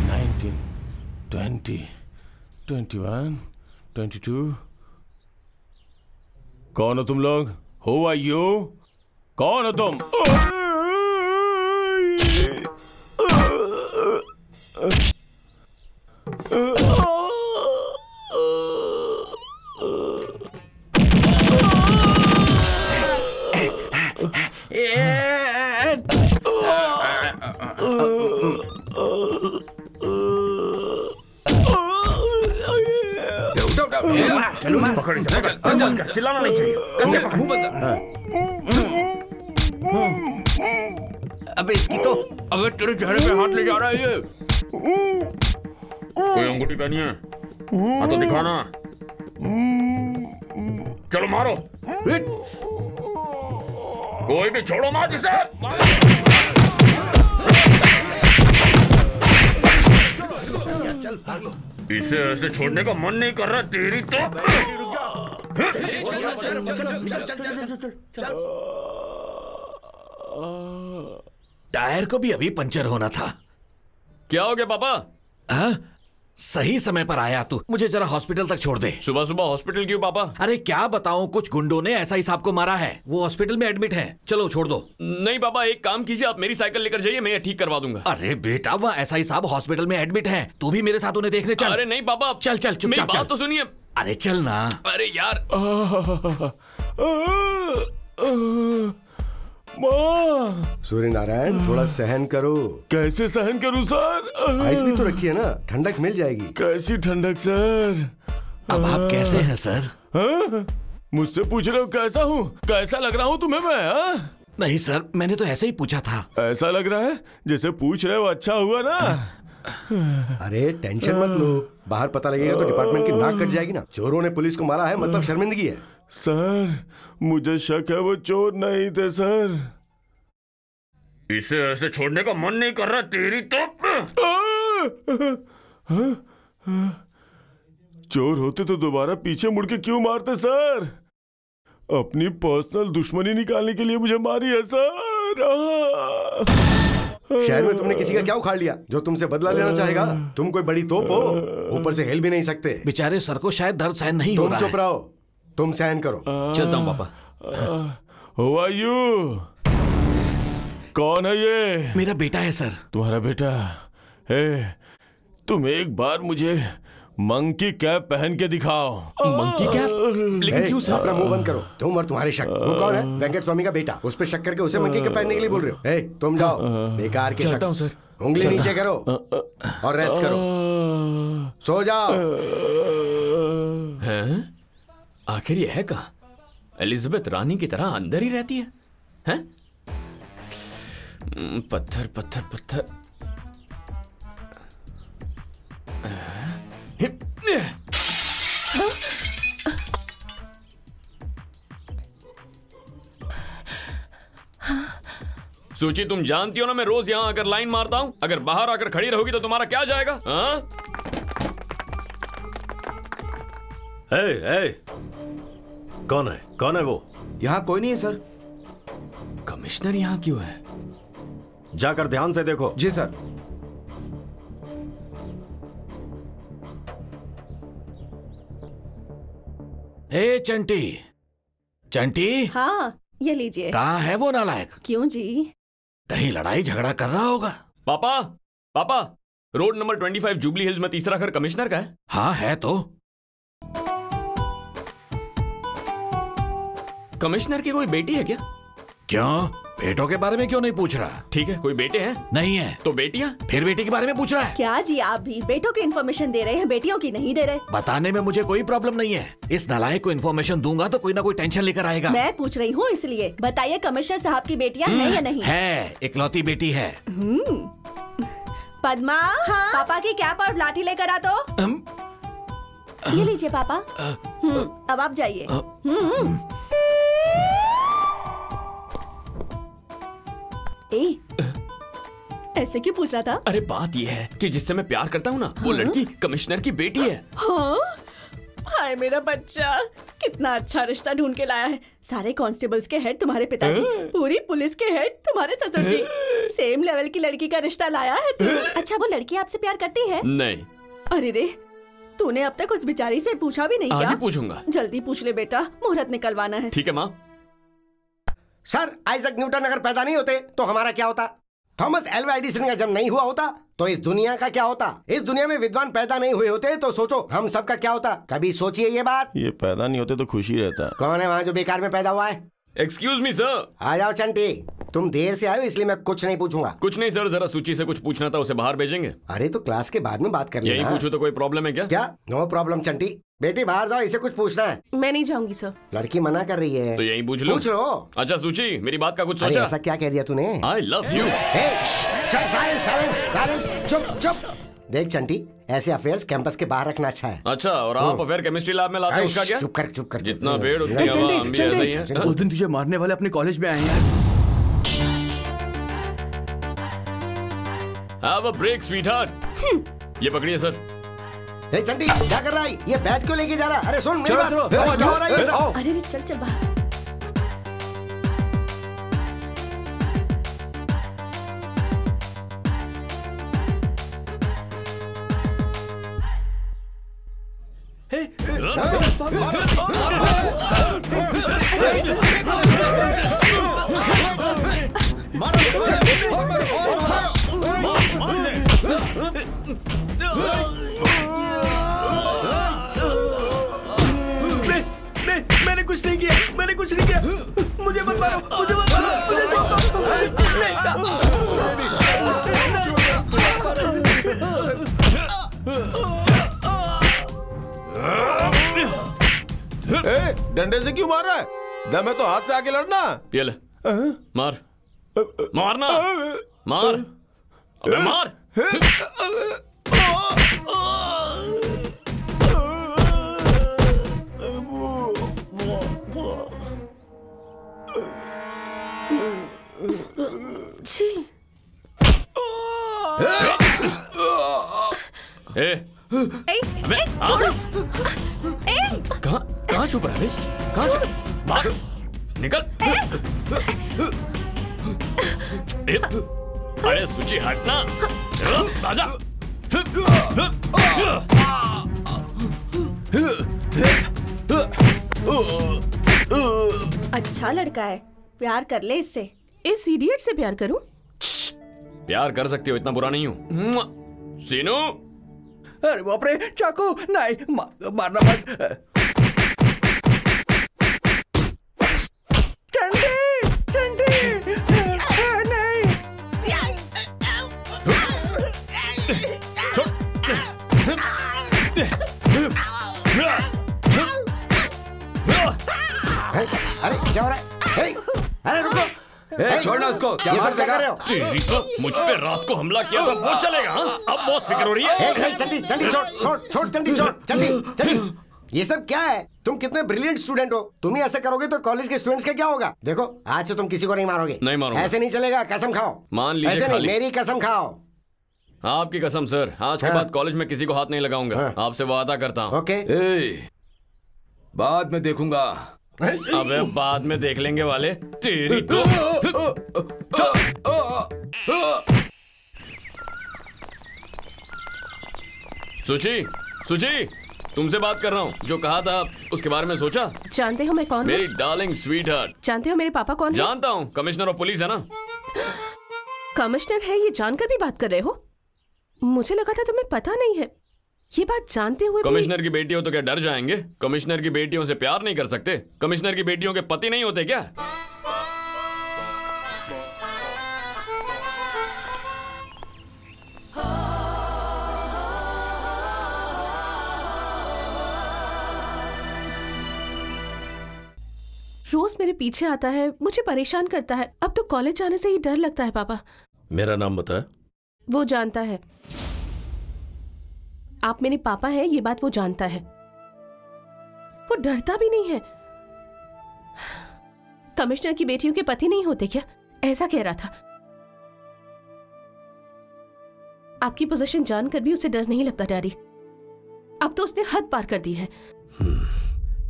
19 20 21 22। कौन हो तुम लोग? Who are you? कौन हो तुम? चिल्लाना नहीं चाहिए। अबे इसकी तो। अबे तेरे चेहरे पे हाथ ले जा रहा है ये। कोई अंगूठी पहनी है? हाँ तो दिखाना। चलो मारो। कोई भी छोड़ो मत इसे। इसे ऐसे छोड़ने का मन नहीं कर रहा तेरी तो। टायर को भी अभी पंचर होना था। क्या हो गया पापा? सही समय पर आया तू। मुझे जरा हॉस्पिटल तक छोड़ दे। सुबह सुबह हॉस्पिटल क्यों पापा? अरे क्या बताऊं, कुछ गुंडों ने एसआई साहब को मारा है। वो हॉस्पिटल में एडमिट है। चलो छोड़ दो। नहीं पापा, एक काम कीजिए, आप मेरी साइकिल लेकर जाइए, मैं ये ठीक करवा दूंगा। अरे बेटा, वह एसआई साहब हॉस्पिटल में एडमिट है, तू भी मेरे साथ उन्हें देखने चल। अरे नहीं पापा, चल चल चुपचाप मेरी बात तो सुनिए। अरे चल ना। अरे यार। सूर्य नारायण, थोड़ा सहन करो। कैसे सहन करूं सर? आइस भी तो रखी है ना, ठंडक मिल जाएगी। कैसी ठंडक सर? अब आप कैसे हैं सर? मुझसे पूछ रहे हो कैसा हूँ? कैसा लग रहा हूँ तुम्हें मैं? हाँ? नहीं सर, मैंने तो ऐसे ही पूछा था। ऐसा लग रहा है जैसे पूछ रहे हो अच्छा हुआ ना। अरे टेंशन मत लो, बाहर पता लगेगा तो डिपार्टमेंट की नाक कट जाएगी ना। चोरों ने पुलिस को मारा है मतलब शर्मिंदगी है। सर मुझे शक है वो चोर नहीं थे सर। इसे ऐसे छोड़ने का मन नहीं कर रहा तेरी तो। चोर होते तो दोबारा पीछे मुड़ के क्यों मारते सर? अपनी पर्सनल दुश्मनी निकालने के लिए मुझे मारी है सर। शहर में तुमने किसी का क्या उखाड़ लिया जो तुमसे बदला लेना चाहेगा? तुम कोई बड़ी तोप हो, ऊपर से हिल भी नहीं सकते। बेचारे सर को शायद दर्द सहन नहीं हो रहा है। तुम चुप रहो, तुम सहन करो। चलता हूँ पापा। Who are you? कौन है ये? मेरा बेटा है सर। तुम्हारा बेटा? तुम एक बार मुझे मंकी कैप पहन के दिखाओ। Monkey cap? लेकिन क्यों सर? अपना मुंह बंद करो। तुम और तुम्हारे शक। वो कौन है? वेंकट स्वामी का बेटा। उस पे शक करके उसे मंकी कैप पहनने के लिए बोल रहे हो? तुम जाओ, बेकार के शक। चलता हूँ सर। उंगली नीचे करो और रेस्ट करो। सो जाओ। हैं? आखिर ये है कहाँ? एलिजाबेथ रानी की तरह अंदर ही रहती है? हैं? पत्थर पत्थर पत्थर। सूची, तुम जानती हो ना मैं रोज यहाँ आकर लाइन मारता हूँ। अगर बाहर आकर खड़ी रहोगी तो तुम्हारा क्या जाएगा? हाँ? कौन है वो? यहाँ कोई नहीं है सर। कमिश्नर यहाँ क्यों है? जाकर ध्यान से देखो। जी सर। हे चंटी, चंटी। हाँ, ये लीजिए। कहाँ है वो नालायक? क्यों जी? कहीं लड़ाई झगड़ा कर रहा होगा। पापा, पापा, रोड नंबर 25 जुबली हिल्स में तीसरा घर कमिश्नर का है। हाँ है तो। कमिश्नर की कोई बेटी है क्या? क्यों? बेटों के बारे में क्यों नहीं पूछ रहा? ठीक है, कोई बेटे हैं? नहीं है। तो बेटियां? फिर बेटी के बारे में पूछ रहा है? क्या जी, आप भी बेटों की इन्फॉर्मेशन दे रहे हैं, बेटियों की नहीं दे रहे? बताने में मुझे कोई प्रॉब्लम नहीं है। इस नालायक को इन्फॉर्मेशन दूंगा तो कोई ना कोई टेंशन लेकर आएगा। मैं पूछ रही हूँ इसलिए। बताइए, कमिश्नर साहब की बेटियां हैं या नहीं? है, इकलौती बेटी है। पद्मा, हाँ? पापा की कैप और लाठी लेकर आ तो। ये लीजिए पापा। अब आप जाइए। ऐसे क्यों पूछ रहा था? अरे बात ये है कि जिससे मैं प्यार करता हूँ ना, वो लड़की कमिश्नर की बेटी है। हाँ? हाय मेरा बच्चा, कितना अच्छा रिश्ता ढूंढ के लाया है। सारे कांस्टेबल्स के हेड तुम्हारे पिताजी, पूरी पुलिस के हेड तुम्हारे ससुर जी। सेम लेवल की लड़की का रिश्ता लाया है तू। अच्छा, वो लड़की आपसे प्यार करती है? नहीं। अरे रे, तूने अब तक उस बेचारी से पूछा भी नहीं? आज क्या? ही पूछूंगा। जल्दी पूछ ले बेटा, मुहूर्त निकलवाना है। ठीक है माँ। सर, आइजैक न्यूटन अगर पैदा नहीं होते तो हमारा क्या होता? थॉमस एल्वा एडिसन का जन्म नहीं हुआ होता तो इस दुनिया का क्या होता? इस दुनिया में विद्वान पैदा नहीं हुए होते तो सोचो हम सब का क्या होता? कभी सोचिए ये बात। ये पैदा नहीं होते तो खुशी रहता। कौन है वहाँ जो बेकार में पैदा हुआ है? Excuse me sir. आ जाओ चंटी, तुम देर से आए हो इसलिए मैं कुछ नहीं पूछूंगा। कुछ नहीं सर, जरा सूची से कुछ पूछना था, उसे बाहर भेजेंगे। अरे तो क्लास के बाद में बात कर लेना। यही पूछो तो कोई प्रॉब्लम है क्या? क्या? नो प्रॉब्लम चंटी, बेटी बाहर जाओ, इसे कुछ पूछना है। मैं नहीं जाऊंगी सर। लड़की मना कर रही है तो यहीं पूछ लो। पूछ लो। अच्छा सूची, मेरी बात का कुछ अरे सोचा? ऐसा क्या कह दिया तूने? आई लव यू। चुप चुप। देख चंटी, ऐसे अफेयर्स कैंपस के बाहर रखना अच्छा है। अच्छा, और आप अफेयर केमिस्ट्री लैब में लाते हैं, उसका क्या? चुप कर। जितना पेड़ उतनी हवा, हम भी ऐसे ही हैं। उस दिन तुझे मारने वाले अपने कॉलेज में आए हैं। Have a break, sweetheart. ये पकड़िए सर। ए चंटी, क्या कर रहा है? ये बैट क्यों लेके जा रहा है? अरे सुन मेरी बात। चलो, क्या हो रहा है ये सब? अरे चल बाहर। मैंने कुछ नहीं किया। मुझे मत मारो। डंडे से क्यों मार रहा है? दम है तो हाथ से आके लड़ना। ये ले, मार। मारना, मार। अबे मार। अबे कहाँ छुप रहा है? कहाँ छुप? भाग, निकल। अरे सूची हटना। आजा। अच्छा लड़का है, प्यार कर ले इससे। इस इडियट से प्यार करूं? प्यार कर सकती हो, इतना बुरा नहीं हूं। सीनू, अरे बाप रे, चाकू नहीं, मारना मत। चंडी, चंडी, नहीं। अरे क्या हो रहा है? अरे रुको, छोड़ना उसको। क्या ये सब क्या कर रहे हो? तेरी तो मुझ पे रात को हमला किया था, वो चलेगा? अब बहुत फिक्र हो रही है। चंडी, चंडी छोड़, छोड़, छोड़, चंडी छोड़, चंडी, चंडी। ये सब क्या है? तुम कितने ब्रिलियंट स्टूडेंट हो, तुम ही ऐसा करोगे तो कॉलेज के स्टूडेंट्स का क्या होगा? देखो, आज से तुम किसी को नहीं मारोगे। नहीं मारूंगा। ऐसे नहीं चलेगा, कसम खाओ। मान लीजिए ऐसे नहीं, खाली। मेरी कसम खाओ। आपकी कसम सर, आज के बाद कॉलेज में किसी को हाथ नहीं लगाऊंगा। आपसे वादा करता हूँ। ओके। बाद में देखूंगा। अबे बाद में देख लेंगे वाले, तेरी तो। सुची, सुची, तुमसे बात कर रहा हूँ। जो कहा था उसके बारे में सोचा? जानते हो मैं कौन हूँ? मेरी डार्लिंग स्वीट हार्ट। जानते हो मेरे पापा कौन है? जानता हूँ, कमिश्नर ऑफ पुलिस है ना। कमिश्नर है ये जानकर भी बात कर रहे हो? मुझे लगा था तुम्हें पता नहीं है। ये बात जानते हुए कमिश्नर की बेटी हो तो क्या डर जाएंगे? कमिश्नर की बेटियों से प्यार नहीं कर सकते? कमिश्नर की बेटियों के पति नहीं होते क्या? रोज मेरे पीछे आता है, मुझे परेशान करता है। अब तो कॉलेज जाने से ही डर लगता है पापा। मेरा नाम बता। वो जानता है। आप मेरे पापा हैं, ये बात वो जानता है। वो डरता भी नहीं है। कमिश्नर की बेटियों के पति नहीं होते क्या? ऐसा कह रहा था। आपकी पोजीशन जानकर भी उसे डर नहीं लगता डैडी। अब तो उसने हद पार कर दी है।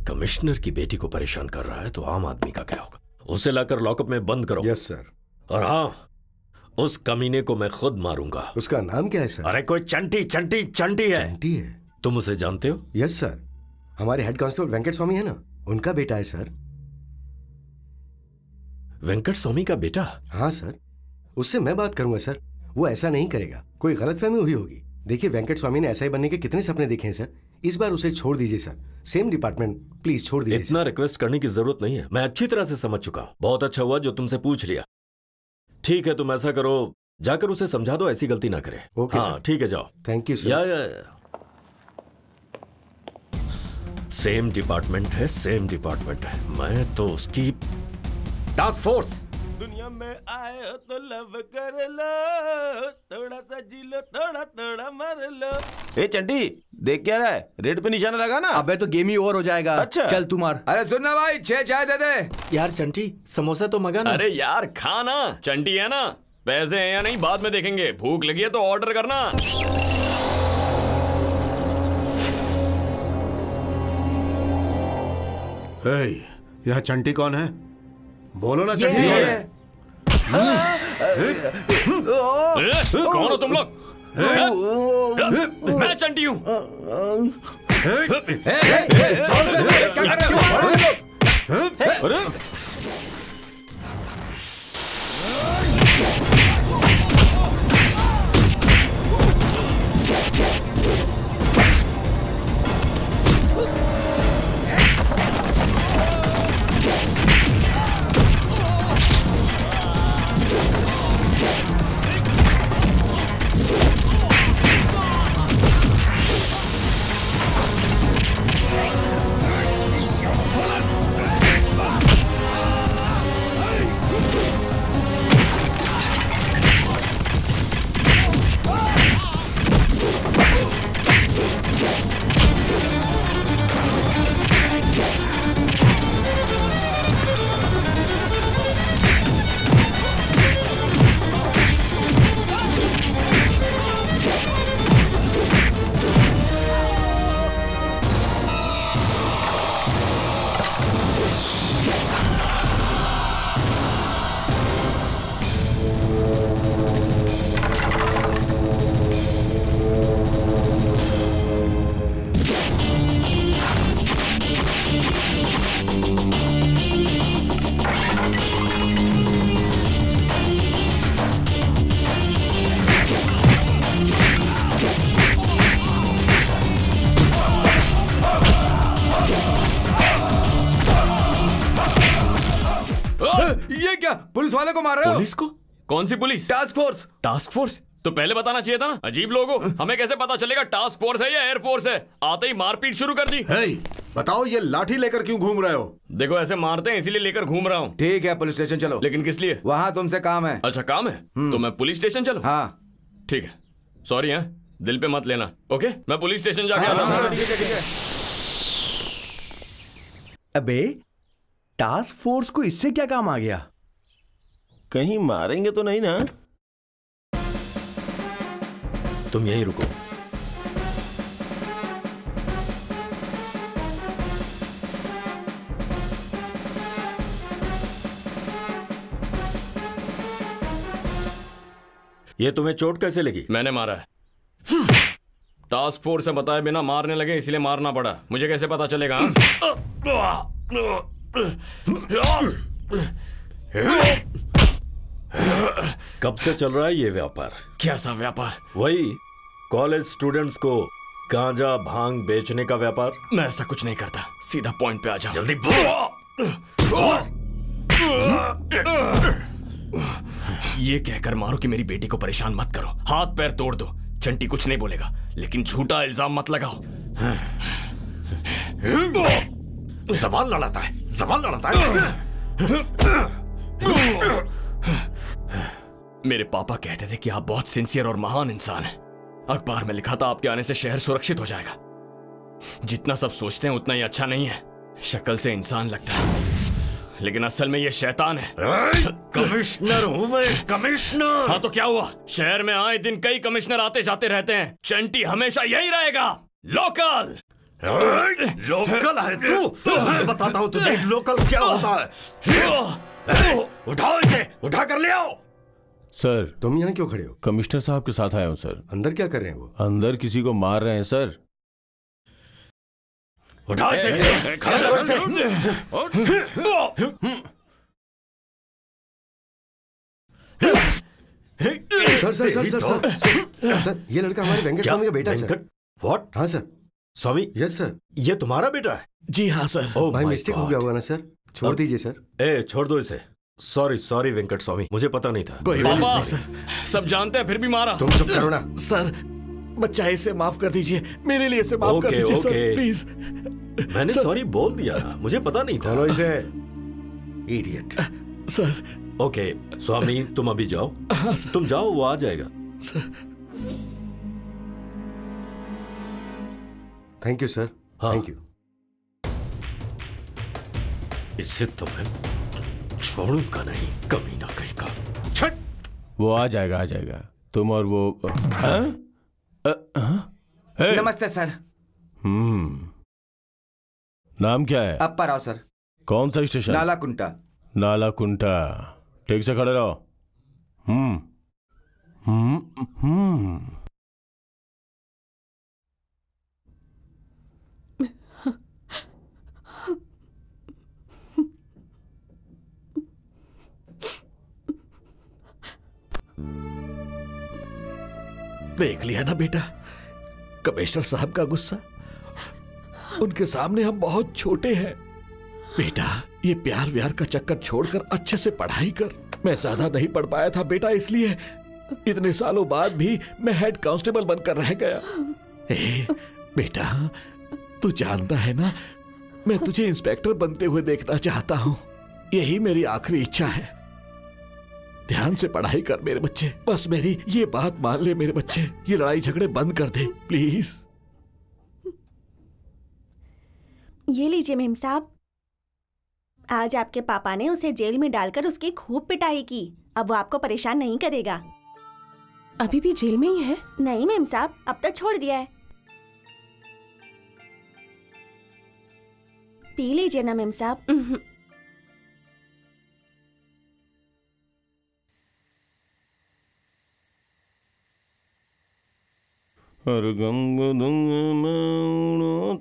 कमिश्नर की बेटी को परेशान कर रहा है तो आम आदमी का क्या होगा? उसे लाकर लॉकअप में बंद करो। Yes sir. और हाँ, उस कमीने को मैं खुद मारूंगा। उसका नाम क्या है सर? अरे कोई चंटी चंटी चंटी है। चंटी है? तुम उसे जानते हो? यस सर, हमारे हेड कांस्टेबल वेंकट स्वामी है ना, उनका बेटा है सर। वेंकट स्वामी का बेटा? हाँ सर, उससे मैं बात करूंगा सर। वो ऐसा नहीं करेगा, कोई गलतफहमी हुई होगी। देखिए, वेंकट स्वामी ने ऐसा ही बनने के कितने सपने देखे हैं सर। इस बार उसे छोड़ दीजिए सर। सेम डिपार्टमेंट, प्लीज छोड़ दीजिए। इतना रिक्वेस्ट करने की जरूरत नहीं है, मैं अच्छी तरह से समझ चुका हूं। बहुत अच्छा हुआ जो तुमसे पूछ लिया। ठीक है, तुम ऐसा करो, जाकर उसे समझा दो ऐसी गलती ना करे। ओके हाँ सर। ठीक है, जाओ। Thank you sir. या। सेम डिपार्टमेंट है, सेम डिपार्टमेंट है। मैं तो उसकी टास्क फोर्स। दुनिया में आए हो तो लव कर लो, थोड़ा सा जी लो, थोड़ा थोड़ा मर लो। ए चंटी, देख क्या रहा है? रेड पे निशाना लगा ना। अबे तो गेम ही ओवर हो जाएगा। अच्छा चल तू मार। अरे सुनना भाई, 6 चाय दे दे। यार चंटी, समोसा तो मंगा ना। अरे यार खाना, चंटी है ना। पैसे हैं या नहीं बाद में देखेंगे। भूख लगी है तो ऑर्डर करना। यह चंटी कौन है? बोलो ना, चंटी कौन है? कौन हो तुम लोग? मैं चंटी हूँ। अरे को मार रहे हो? पुलिस को? कौन सी police? Task force. Task force? तो पहले बताना चाहिए था ना। अजीब लोग हो, हमें कैसे पता चलेगा टास्क फोर्स है या एयरफोर्स है? आते ही मारपीट शुरू कर दी। बताओ ये लाठी लेकर क्यों घूम रहे हो? देखो ऐसे मारते हैं इसीलिए लेकर घूम रहा हूँ। ठीक है पुलिस स्टेशन चलो। लेकिन किस लिए? वहाँ तुमसे काम है। अच्छा काम है तो मैं पुलिस स्टेशन चलूं? हाँ ठीक है। सॉरी है, दिल पे मत लेना। ओके मैं पुलिस स्टेशन जाके आता हूँ। ठीक है। अबे टास्क फोर्स को इससे क्या काम आ गया? कहीं मारेंगे तो नहीं ना? तुम यहीं रुको। ये तुम्हें चोट कैसे लगी? मैंने मारा है। टास्क फोर्स से बताए बिना मारने लगे इसलिए मारना पड़ा। मुझे कैसे पता चलेगा? कब से चल रहा है ये व्यापार? कैसा व्यापार? वही कॉलेज स्टूडेंट्स को गांजा भांग बेचने का व्यापार। मैं ऐसा कुछ नहीं करता, सीधा पॉइंट पे आ जाओ। जल्दी ये कहकर मारो कि मेरी बेटी को परेशान मत करो, हाथ पैर तोड़ दो। चंटी कुछ नहीं बोलेगा, लेकिन झूठा इल्जाम मत लगाओ। जबान लड़ाता है, जबान लड़ाता है। मेरे पापा कहते थे कि आप बहुत सिंसियर और महान इंसान हैं। अखबार में लिखा था आपके आने से शहर सुरक्षित हो जाएगा। जितना सब सोचते हैं उतना ही अच्छा नहीं है। शक्ल से इंसान लगता है लेकिन असल में ये शैतान है। कमिश्नर हूं मैं, कमिश्नर। हाँ तो क्या हुआ? शहर में आए दिन कई कमिश्नर आते जाते रहते हैं। चंटी हमेशा यही रहेगा, लोकल। लोकल है तू? मैं बताता हूं तुझे लोकल क्या होता है। उठाओ इसे, उठा कर ले आओ। सर तुम यहाँ क्यों खड़े हो? कमिश्नर साहब के साथ आया हूँ सर। अंदर क्या कर रहे हैं वो? अंदर किसी को मार रहे हैं सर। उठाओ इसे, खड़ा करो इसे। सर ये लड़का हमारे वेंकट स्वामी का बेटा है सर। व्हाट? हाँ सर। स्वामी? Yes sir. ये तुम्हारा बेटा है? जी हाँ सर। भाई मिस्टेक हो गया होगा ना सर, छोड़ दीजिए सर। ए छोड़ दो इसे। सॉरी सॉरी वेंकट स्वामी, मुझे पता नहीं था। कोई बात नहीं सर, सब जानते हैं फिर भी मारा। तुम चुप करो ना। सर बच्चा इसे माफ कर दीजिए, मेरे लिए इसे माफ कर दीजिए सर प्लीज। मैंने सॉरी बोल दिया ना, मुझे पता नहीं था। बोलो इसे इडियट। सर ओके स्वामी तुम अभी जाओ। तुम जाओ, वो आ जाएगा। Thank you sir. Thank you. इससे तो मैं छोड़ूंगा नहीं, कमीना कहीं का। छट! वो आ जाएगा, आ जाएगा। तुम और वो नमस्ते सर। नाम क्या है? अप्पा राव सर। कौन सा स्टेशन? नालाकुंटा। नालाकुंटा। ठीक से खड़े रहो। देख लिया ना बेटा कमिश्नर साहब का गुस्सा। उनके सामने हम बहुत छोटे हैं। बेटा ये प्यार व्यार का चक्कर छोड़कर अच्छे से पढ़ाई कर। मैं ज्यादा नहीं पढ़ पाया था बेटा, इसलिए इतने सालों बाद भी मैं हेड कांस्टेबल बनकर रह गया। बेटा तू जानता है ना, मैं तुझे इंस्पेक्टर बनते हुए देखना चाहता हूँ। यही मेरी आखिरी इच्छा है। ध्यान से पढ़ाई कर मेरे बच्चे, बस मेरी ये बात मान ले मेरे बच्चे। ये लड़ाई झगड़े बंद कर दे प्लीज। ये लीजिए मेम साहब, आज आपके पापा ने उसे जेल में डालकर उसकी खूब पिटाई की। अब वो आपको परेशान नहीं करेगा। अभी भी जेल में ही है? नहीं मेम साहब, अब तक छोड़ दिया है। पी लीजिए ना मेम साहब। हर गंग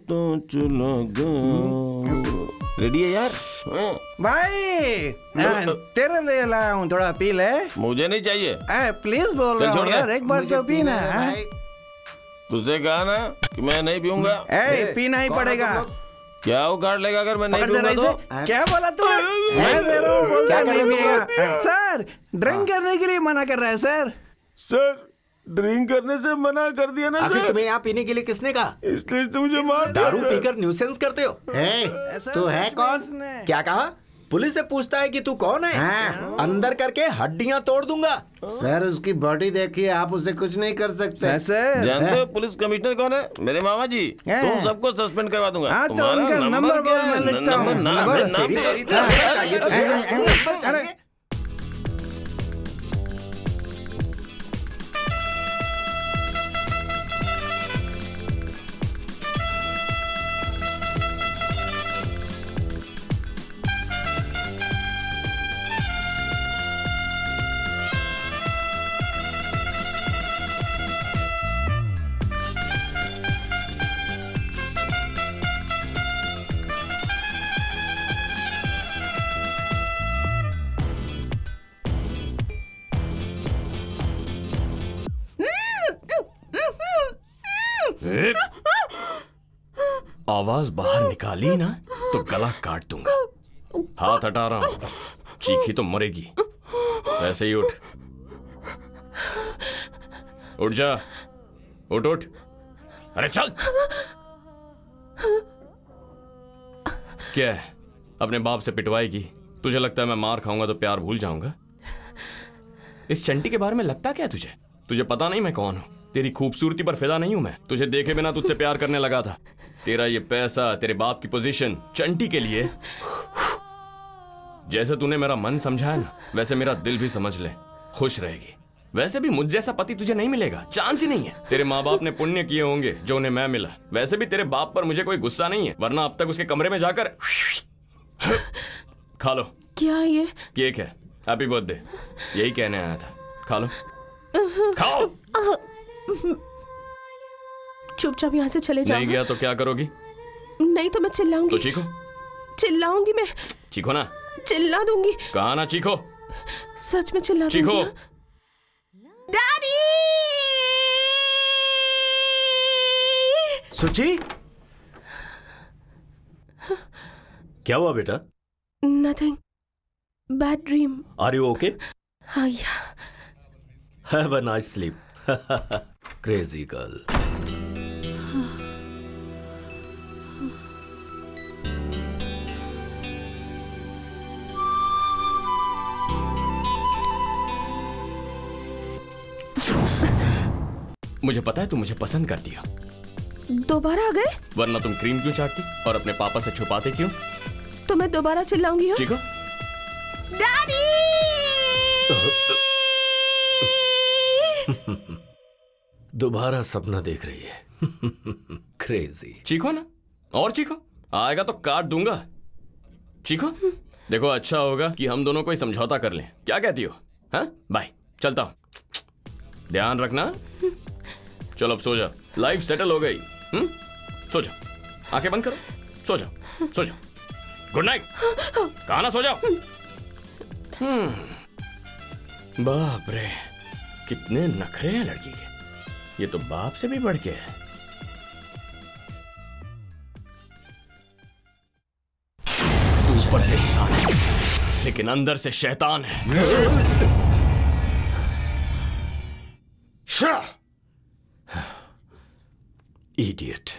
तो चला रेडी है यार? भाई तेरे लिए लाया हूँ, थोड़ा पी ले। मुझे नहीं चाहिए। प्लीज बोल रहा हूँ यार, एक बार तो पीना। तुझसे कहा ना कि मैं नहीं पीऊंगा। पीना ही पड़ेगा। क्या उगाड़ लेगा अगर मैं नहीं पकड़ दे दूंगा रहा तो? इसे। क्या बोला तूने? मैं दे रहा हूँ, बोलता नहीं पिएगा। सर ड्रिंक करने के लिए मना कर रहा है सर। सर ड्रिंक करने से मना कर दिया ना आखिर सर। तुम्हें यहाँ पीने के लिए किसने कहा? इसलिए तो मुझे मार दिया, दारू सर। पीकर न्यूसेंस करते हो? तू है कौन? क्या कहा? पुलिस से पूछता है कि तू कौन है? अंदर करके हड्डियां तोड़ दूंगा। सर उसकी बॉडी देखिए, आप उसे कुछ नहीं कर सकते। जानते हो पुलिस कमिश्नर कौन है? मेरे मामा जी। तुम सबको सस्पेंड करवा दूंगा। हाँ, तो तुम्हारा उनका नंबर क्या बोल, मैं है? लिखता हूँ। नाम चाहिए आवाज बाहर निकाली ना तो गला काट दूंगा। हाथ हटा रहा हूं, चीखी तो मरेगी। वैसे ही उठ, उठ जा, उठ उठ। अरे चल। क्या है, अपने बाप से पिटवाएगी? तुझे लगता है मैं मार खाऊंगा तो प्यार भूल जाऊंगा? इस चंटी के बारे में लगता क्या तुझे? तुझे पता नहीं मैं कौन हूं? तेरी खूबसूरती पर फिदा नहीं हूं मैं। तुझे देखे बिना तुझसे प्यार करने लगा था। तेरा ये पैसा, तेरे बाप की पोजीशन चंटी के लिए। जैसे तूने मेरा मन समझा है ना, वैसे मेरा दिल भी समझ ले, खुश रहेगी। वैसे भी मुझ जैसा पति तुझे नहीं मिलेगा, चांस ही नहीं है। तेरे माँ बाप ने पुण्य किए होंगे जो उन्हें मैं मिला। वैसे भी तेरे बाप पर मुझे कोई गुस्सा नहीं है, वरना अब तक उसके कमरे में जाकर खा लो। क्या ये? केक है, हैप्पी बर्थडे, यही कहने आया था। खा लो, खाओ। चुपचाप यहाँ से चले जाओ। नहीं गया तो क्या करोगी? नहीं तो मैं चिल्लाऊंगी। तो चीखो। चिल्लाऊंगी मैं। चीखो ना। चिल्ला दूंगी। कहा ना चीखो। सच में चिल्ला दूंगी। चीखो। डैडी! सुची, क्या हुआ बेटा? Nothing, bad dream. Are you okay? हाँ yeah. Have a nice sleep. Crazy girl. मुझे पता है तुम मुझे पसंद करती हो। दोबारा आ गए? वरना तुम क्रीम क्यों चाटती और अपने पापा से छुपाते क्यों? तो मैं दोबारा चिल्लाऊंगी। चीखो। डैडी! दोबारा सपना देख रही है। क्रेजी। चीखो ना, और चीखो। आएगा तो काट दूंगा। चीखो। देखो अच्छा होगा कि हम दोनों कोई समझौता कर लें। क्या कहती हो? हाँ बाय, चलता हूं। ध्यान रखना। चलो अब सो जा, लाइफ सेटल हो गई। सो जाओ, आंखें बंद करो, सो जाओ, सो जाओ। Good night. कहा ना सो जाओ। बाप रे, कितने नखरे हैं लड़की के। ये तो बाप से भी बढ़ के है। तू ऊपर से इंसान है लेकिन अंदर से शैतान है। इडियट।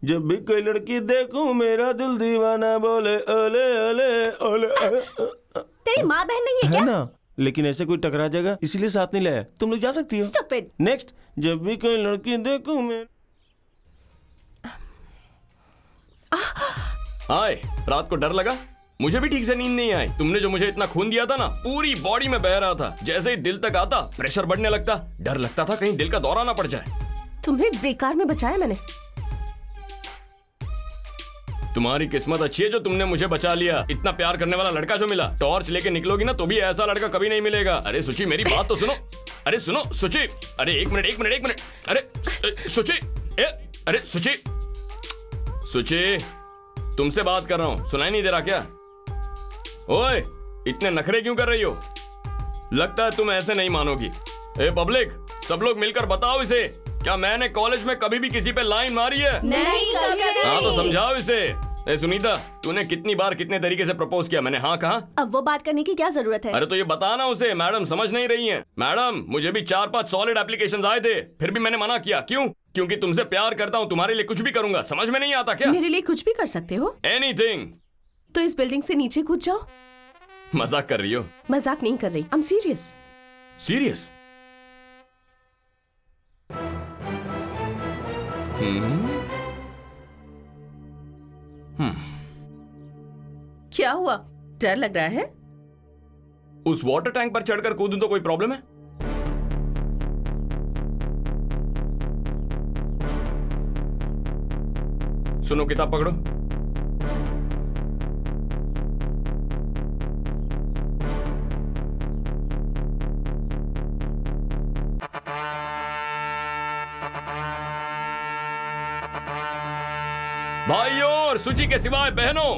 जब भी कोई लड़की देखूं मेरा दिल दीवाना बोले ओले ओले ओले। तेरी माँ बहन नहीं है क्या? है ना, लेकिन ऐसे कोई टकरा जाएगा इसलिए साथ नहीं लाया। तुम लोग जा सकती हो। Stupid. नेक्स्ट, जब भी कोई लड़की देखूं मैं। हाय, रात को डर लगा? मुझे भी ठीक से नींद नहीं आई। तुमने जो मुझे इतना खून दिया था ना, पूरी बॉडी में बह रहा था। जैसे ही दिल तक आता प्रेशर बढ़ने लगता। डर लगता था कहीं दिल का दौरा ना पड़ जाए। तुम्हें बेकार में बचाया मैंने। तुम्हारी किस्मत अच्छी है जो तुमने मुझे बचा लिया। इतना प्यार करने वाला लड़का जो मिला। टॉर्च लेके निकलोगी ना तो भी ऐसा लड़का कभी नहीं मिलेगा। अरे सुची, मेरी बात तो सुनो। अरे सुनो सुची। अरे एक मिनट। अरे सुची, अरे सुची, सुची, तुमसे बात कर रहा हूं, सुनाई नहीं दे रहा क्या? ओए, इतने नखरे क्यों कर रही हो? लगता है तुम ऐसे नहीं मानोगी। ए पब्लिक, सब लोग मिलकर बताओ इसे क्या मैंने कॉलेज में कभी भी किसी पे लाइन मारी है? नहीं, हाँ तो समझाओ इसे। ए सुनीता, तूने कितनी बार कितने तरीके से प्रपोज किया? मैंने हाँ कहा। अब वो बात करने की क्या जरूरत है? अरे तो ये बताना उसे। मैडम समझ नहीं रही हैं। मैडम मुझे भी 4-5 सॉलिड एप्लीकेशंस आए थे, फिर भी मैंने मना किया। क्यों? क्योंकि तुमसे प्यार करता हूँ, तुम्हारे लिए कुछ भी करूंगा। समझ में नहीं आता क्या? मेरे लिए कुछ भी कर सकते हो? एनीथिंग। तो इस बिल्डिंग से नीचे कूद जाओ। मजाक कर रही हो? मजाक नहीं कर रही, आई एम सीरियस। सीरियस? क्या हुआ? डर लग रहा है? उस वाटर टैंक पर चढ़कर कूदूं तो कोई प्रॉब्लम है? सुनो, किताब पकड़ो। भाइयों और सूची के सिवाय बहनों,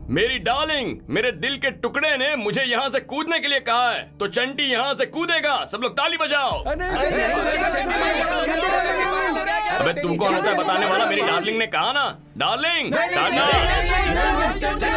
मेरी डार्लिंग, मेरे दिल के टुकड़े ने मुझे यहाँ से कूदने के लिए कहा है, तो चंटी यहाँ से कूदेगा। सब लोग ताली बजाओ। अबे तुम कौन होता है बताने वाला? मेरी डार्लिंग ने कहा ना। डार्लिंग, चंडी,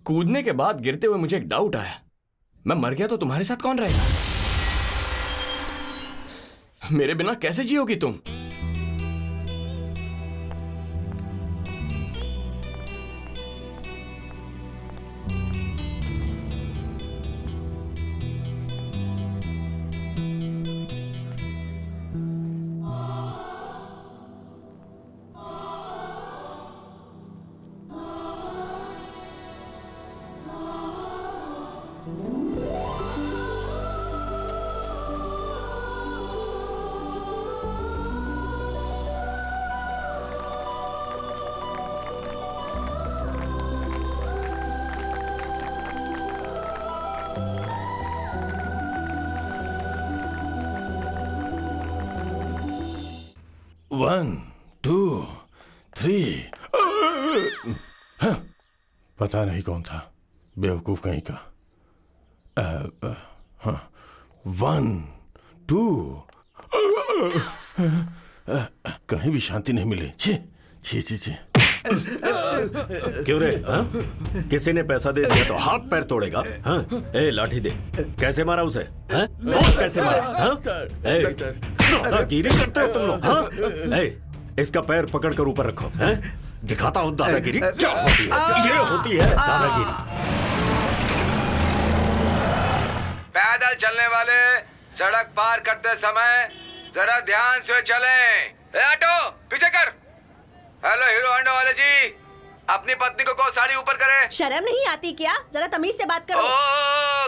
कूदने के बाद गिरते हुए मुझे एक डाउट आया। मैं मर गया तो तुम्हारे साथ कौन रहेगा? मेरे बिना कैसे जियोगी तुम? One, two, three. पता नहीं कौन था, बेवकूफ कहीं का। 1, 2। कहीं भी शांति नहीं मिली। छी छी छी छी। क्यों रे? हाँ? किसी ने पैसा दे दिया तो हाथ पैर तोड़ेगा? हाँ? ए लाठी दे। कैसे मारा उसे? हाँ? कैसे मारा? हाँ? दादागिरी करते हो तुम लोग? हाँ? ए, इसका पैर पकड़कर ऊपर रखो। हाँ? दिखाता हूँ दादागिरी क्या होती है। ये होती है दादागिरी। पैदल चलने वाले सड़क पार करते समय जरा ध्यान से चलें। ए ऑटो पीछे कर। हेलो हीरो होंडा वाले जी, अपनी पत्नी को साड़ी ऊपर करे। शर्म नहीं आती क्या? जरा तमीज से बात करो। ओ,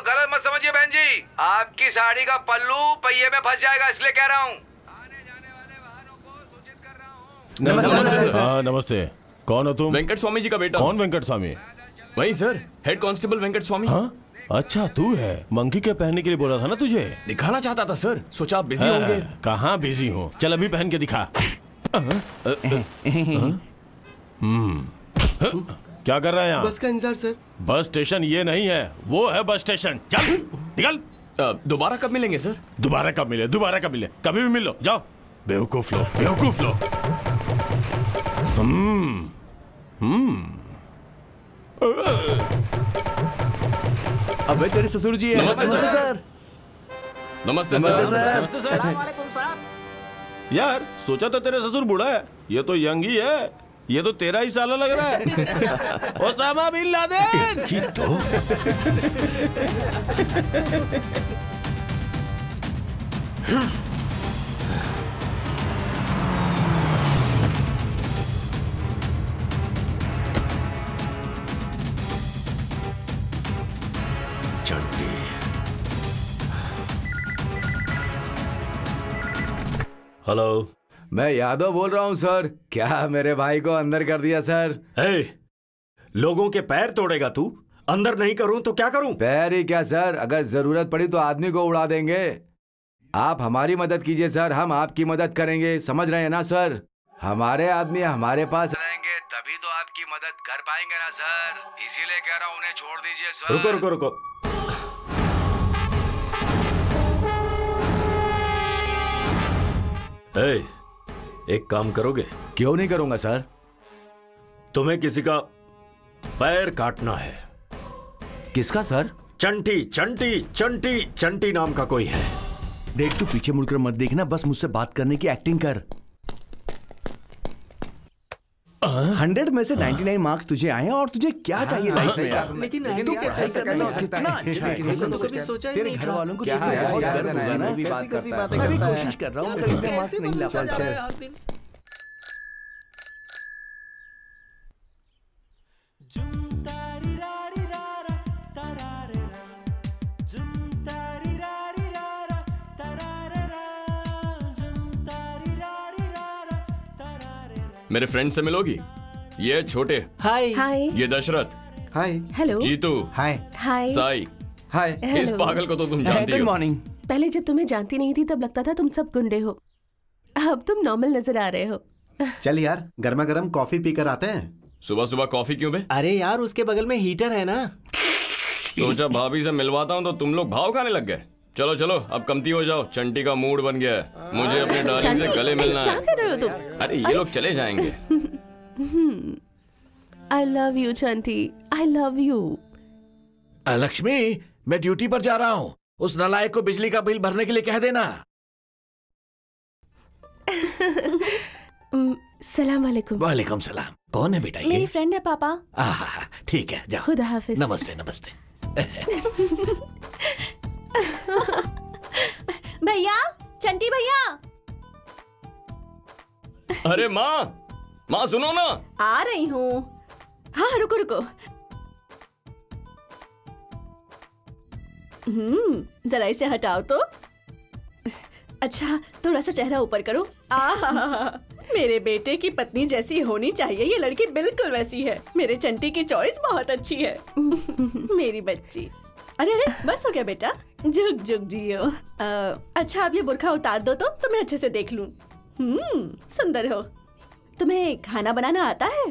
गलत मत समझिए बहन जी, आपकी साड़ी का पल्लू पहिए में फंस जाएगा, इसलिए कह रहा हूँ। आने जाने वाले वाहनों को सूचित कर रहा हूँ। नमस्ते। हाँ नमस्ते। कौन हो तुम? वेंकट स्वामी जी का बेटा। कौन वेंकट स्वामी? वही सर, हेड कांस्टेबल वेंकट स्वामी। हाँ अच्छा तू है। मंकी के पहनने के लिए बोला था ना तुझे। दिखाना चाहता था सर, सोचा आप बिजी होंगे। कहाँ बिजी हूँ, चल अभी पहन के दिखा। क्या कर रहा है यहाँ? बस का इंतजार सर। बस स्टेशन ये नहीं है, वो है बस स्टेशन। चल निकल। दोबारा कब मिलेंगे सर? दोबारा कब मिले? दोबारा कब मिले? कभी भी मिल लो। जाओ बेवकूफ लोग, बेवकूफ लोग। अबे तेरे ससुर जी है। नमस्ते सर। नमस्ते सर। यार सोचा था तेरे ससुर बूढ़ा है, ये तो यंग ही है। ये तो तेरा ही साला लग रहा है। Osama bin Laden. ये तो चंटी। हेलो, मैं यादव बोल रहा हूँ सर। क्या मेरे भाई को अंदर कर दिया सर? लोगों के पैर तोड़ेगा तू? अंदर नहीं करूं तो क्या करूं? पैर ही क्या सर, अगर जरूरत पड़ी तो आदमी को उड़ा देंगे। आप हमारी मदद कीजिए सर, हम आपकी मदद करेंगे, समझ रहे हैं ना सर? हमारे आदमी हमारे पास रहेंगे तभी तो आपकी मदद कर पाएंगे ना सर, इसीलिए कह रहा हूँ उन्हें छोड़ दीजिए सर। रुको रुको रुको, एक काम करोगे? क्यों नहीं करूंगा सर। तुम्हें किसी का पैर काटना है। किसका सर? चंटी चंटी चंटी चंटी नाम का कोई है। देख, तू पीछे मुड़कर मत देखना, बस मुझसे बात करने की एक्टिंग कर। 100 में से 99 मार्क्स तुझे आए हैं और तुझे क्या चाहिए लाइफ में यार? लेकिन तू कैसे कितना अच्छा है, तेरे घर वालों को बहुत गर्व होगा ना। मैं भी कोशिश कर रहा हूँ, मगर इतने मार्क्स नहीं ला पा रहा। मेरे फ्रेंड से मिलोगी? ये छोटे। हाय। हाय। ये दशरथ। हाय। हेलो। जीतू। हाय। हाय। साई। हाय। इस पागल को तो तुम जानती हो। Good morning. पहले जब तुम्हें जानती नहीं थी तब लगता था तुम सब गुंडे हो, अब तुम नॉर्मल नजर आ रहे हो। चल यार, गर्मा गर्म कॉफी पीकर आते हैं। सुबह सुबह कॉफी क्यों बे? अरे यार, उसके बगल में हीटर है ना। सोचा भाभी से मिलवाता हूँ तो तुम लोग भाव खाने लग गए। चलो चलो, अब कमती हो जाओ, चंटी का मूड बन गया है, मुझे अपने डार्लिंग से गले मिलना है। क्या कर रहे हो तुम? अरे ये लोग चले जाएंगे। I love you Chanti, I love you. Lakshmi, मैं ड्यूटी पर जा रहा हूँ, उस नालायक को बिजली का बिल भरने के लिए कह देना। सलाम वालेकुम। वालेकुम सलाम। कौन है बेटा ये? मेरी फ्रेंड है पापा। ठीक है, जाओ। खुदा हाफिज। नमस्ते नमस्ते। भैया, चंटी भैया। अरे माँ, माँ सुनो ना। आ रही हूँ। हाँ रुको रुको। जरा इसे हटाओ तो। अच्छा, थोड़ा सा चेहरा ऊपर करो। मेरे बेटे की पत्नी जैसी होनी चाहिए, ये लड़की बिल्कुल वैसी है। मेरे चंटी की चॉइस बहुत अच्छी है। मेरी बच्ची। अरे अरे, बस हो गया बेटा, जुग जुग जियो। अच्छा, अब ये बुर्खा उतार दो तो तुम्हें अच्छे से देख लूं। सुंदर हो। तुम्हें खाना बनाना आता है?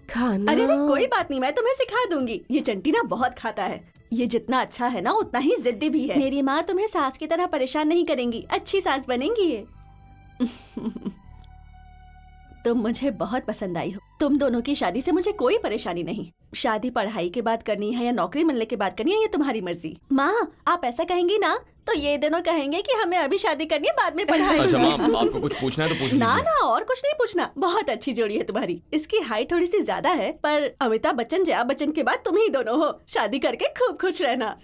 खाना? अरे कोई बात नहीं, मैं तुम्हें सिखा दूंगी। ये चंटी ना बहुत खाता है। ये जितना अच्छा है ना उतना ही जिद्दी भी है। मेरी माँ तुम्हें सास की तरह परेशान नहीं करेंगी, अच्छी सास बनेंगी ये। तुम मुझे बहुत पसंद आई हो। तुम दोनों की शादी से मुझे कोई परेशानी नहीं। शादी पढ़ाई के बाद करनी है या नौकरी मिलने के बाद करनी है, ये तुम्हारी मर्जी। माँ, आप ऐसा कहेंगी ना तो ये दोनों कहेंगे कि हमें अभी शादी करनी है, बाद में पढ़ाई। अच्छा माँ, आपको कुछ पूछना है तो पूछ लीजिए। ना ना, और कुछ नहीं पूछना। बहुत अच्छी जोड़ी है तुम्हारी। इसकी हाइट थोड़ी सी ज्यादा है, पर अमिताभ बच्चन, जया बच्चन के बाद तुम ही दोनों हो। शादी करके खूब खुश रहना।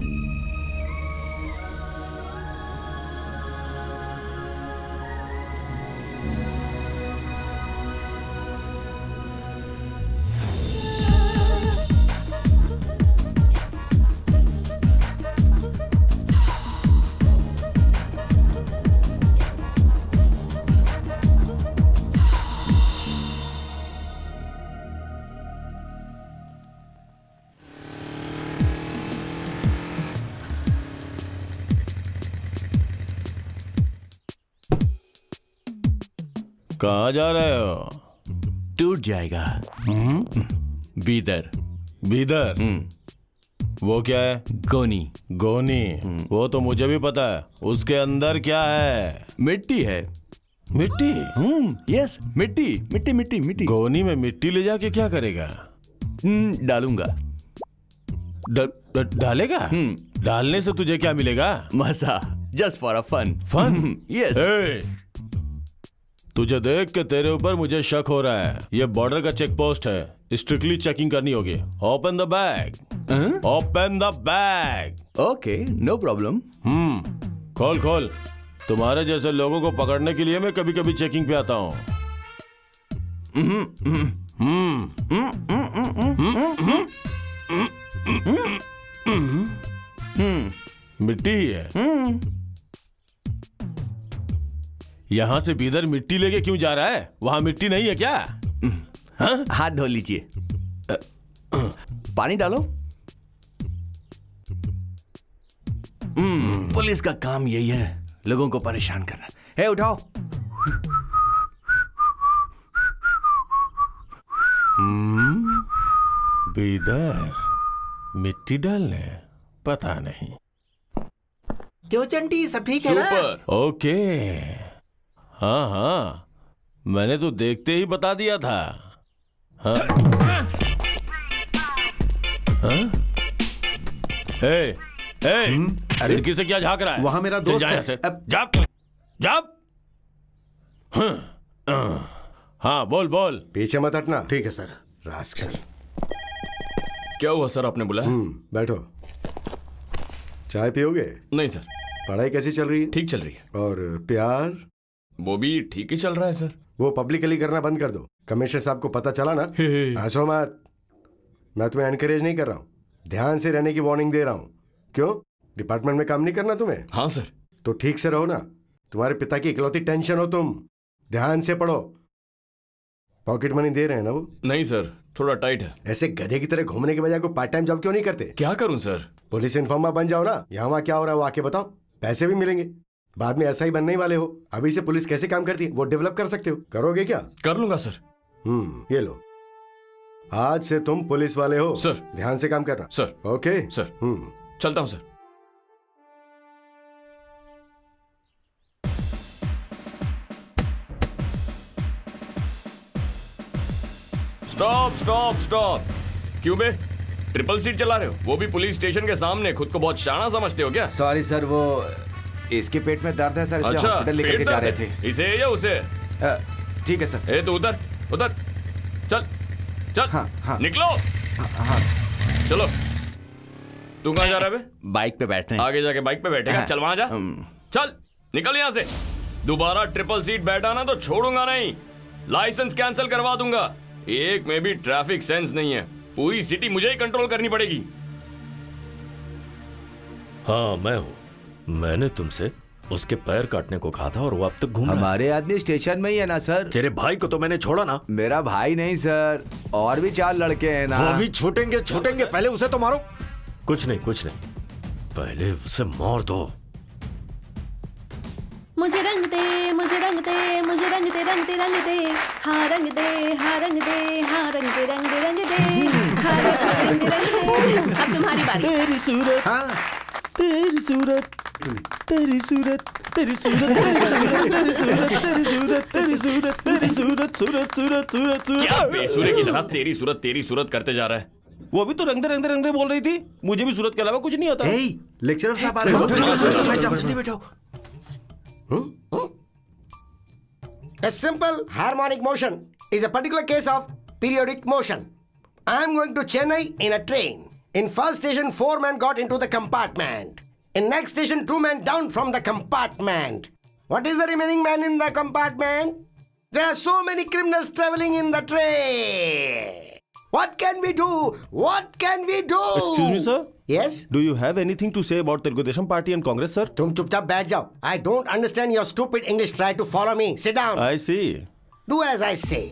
कहाँ जा रहे हो? टूट जाएगा। बीदर। बीदर? वो क्या है? गोनी। गोनी? वो तो मुझे भी पता है। उसके अंदर क्या है? मिट्टी है। मिट्टी? यस, मिट्टी मिट्टी मिट्टी मिट्टी। गोनी में मिट्टी ले जाके क्या करेगा? डालूंगा। डालेगा? डालने से तुझे क्या मिलेगा? मजा, just for a fun. Fun? Yes. तुझे देख के तेरे ऊपर मुझे शक हो रहा है। ये बॉर्डर का चेक पोस्ट है, स्ट्रिक्टली चेकिंग करनी होगी। Open the bag. Open the bag. Okay, no problem. खोल खोल। तुम्हारे जैसे लोगों को पकड़ने के लिए मैं कभी कभी चेकिंग पे आता हूँ। मिट्टी ही है। यहाँ से बीदर मिट्टी लेके क्यों जा रहा है? वहां मिट्टी नहीं है क्या? हाँ? हाथ धो लीजिए। पानी डालो। पुलिस का काम यही है, लोगों को परेशान करना। हे उठाओ। बीदर मिट्टी डालने, पता नहीं। क्यों चंटी, सब ठीक है ना? ओके। हाँ हाँ, मैंने तो देखते ही बता दिया था। हाँ? हाँ? ए, खिड़की से क्या झांक रहा है? वहां मेरा दोस्त है। जाप। हाँ बोल बोल। पीछे मत हटना। ठीक है सर। रास्कल। क्या हुआ सर, आपने बुलाया? बैठो। चाय पियोगे? नहीं सर। पढ़ाई कैसी चल रही है? ठीक चल रही है। और प्यार? वो भी ठीक ही चल रहा है सर। वो पब्लिकली करना बंद कर दो। कमिश्नर साहब को पता चला ना, हंसो मत। मैं तुम्हें एनकरेज नहीं कर रहा हूँ, ध्यान से रहने की वार्निंग दे रहा हूँ। क्यों, डिपार्टमेंट में काम नहीं करना तुम्हें? हाँ सर। तो ठीक से रहो ना। तुम्हारे पिता की इकलौती टेंशन हो तुम। ध्यान से पढ़ो। पॉकेट मनी दे रहे हैं ना वो? नहीं सर, थोड़ा टाइट है। ऐसे गधे की तरह घूमने के बजाय कोई पार्ट टाइम जॉब क्यों नहीं करते? क्या करूं सर? पुलिस इन्फॉर्मर बन जाओ ना। यहाँ वहाँ क्या हो रहा है वो आके बताओ, पैसे भी मिलेंगे। बाद में ऐसा ही बनने ही वाले हो। अभी से पुलिस कैसे काम करती है वो डेवलप कर सकते हो। करोगे क्या? कर लूंगा सर। ये लो, आज से तुम पुलिस वाले हो सर। ध्यान से काम करना सर। Okay sir. चलता हूं सर। Stop stop stop. क्यों बे, ट्रिपल सीट चला रहे हो, वो भी पुलिस स्टेशन के सामने? खुद को बहुत शाना समझते हो क्या? सॉरी सर, वो इसके पेट में दर्द है सर, इसलिए अच्छा, हॉस्पिटल लेकर के जा रहे थे। इसे या उसे? ठीक है सर। ए तो उधर उधर चल चल। हाँ। निकलो। हाँ। चलो। तू कहाँ जा रहा है बे? बाइक पे बैठ रहे हैं। आगे जाके बाइक पे बैठेगा? चल वहां जा। चल निकल यहाँ से। दोबारा ट्रिपल सीट बैठा ना तो छोड़ूंगा नहीं, लाइसेंस कैंसिल करवा दूंगा। एक में भी ट्रैफिक सेंस नहीं है, पूरी सिटी मुझे ही कंट्रोल करनी पड़ेगी। हाँ मैं हूँ। मैंने तुमसे उसके पैर काटने को कहा था और वो अब तक घूम रहा है। हमारे आदमी स्टेशन में ही है ना सर? तेरे भाई को तो मैंने छोड़ा ना। मेरा भाई नहीं सर, और भी 4 लड़के हैं ना। वो भी छूटेंगे छूटेंगे, पहले उसे तो मारो। कुछ नहीं, पहले उसे मार दो। मुझे रंग दे, मुझे रंग दे, मुझे रंग दे, रंग दे, रंग दे, हाँ रंग दे, हाँ रंग दे, हाँ रंग दे, रंग दे, रंग दे, हाँ रंग दे, रंग दे। अब तुम्हारी बारी। तेरी सूरत, हाँ तेरी सूरत, तेरी सूरत, तेरी सूरत, तेरी सूरत, तेरी सूरत, तेरी सूरत, तेरी सूरत, सूरत सूरत सूरत सूरत। क्या बेसुरे की तरह तेरी सूरत करते जा रहा है? वो अभी तो रंग दे बोल रही थी। मुझे भी सूरत के अलावा कुछ नहीं आता। लेक्चरर साहब आ रहे हैं, जल्दी बैठो। A simple harmonic motion is a particular case of periodic motion. I am going to Chennai in a train. In first station, 4 men got into the compartment. In next station, 2 men down from the compartment. What is the remaining man in the compartment? There are so many criminals traveling in the train. What can we do? What can we do? Excuse me, sir. Yes? Do you have anything to say about Telugu Desam Party and Congress, sir? तुम चुपचाप बैठ जाओ. I don't understand your stupid English. Try to follow me. Sit down. I see. Do as I say.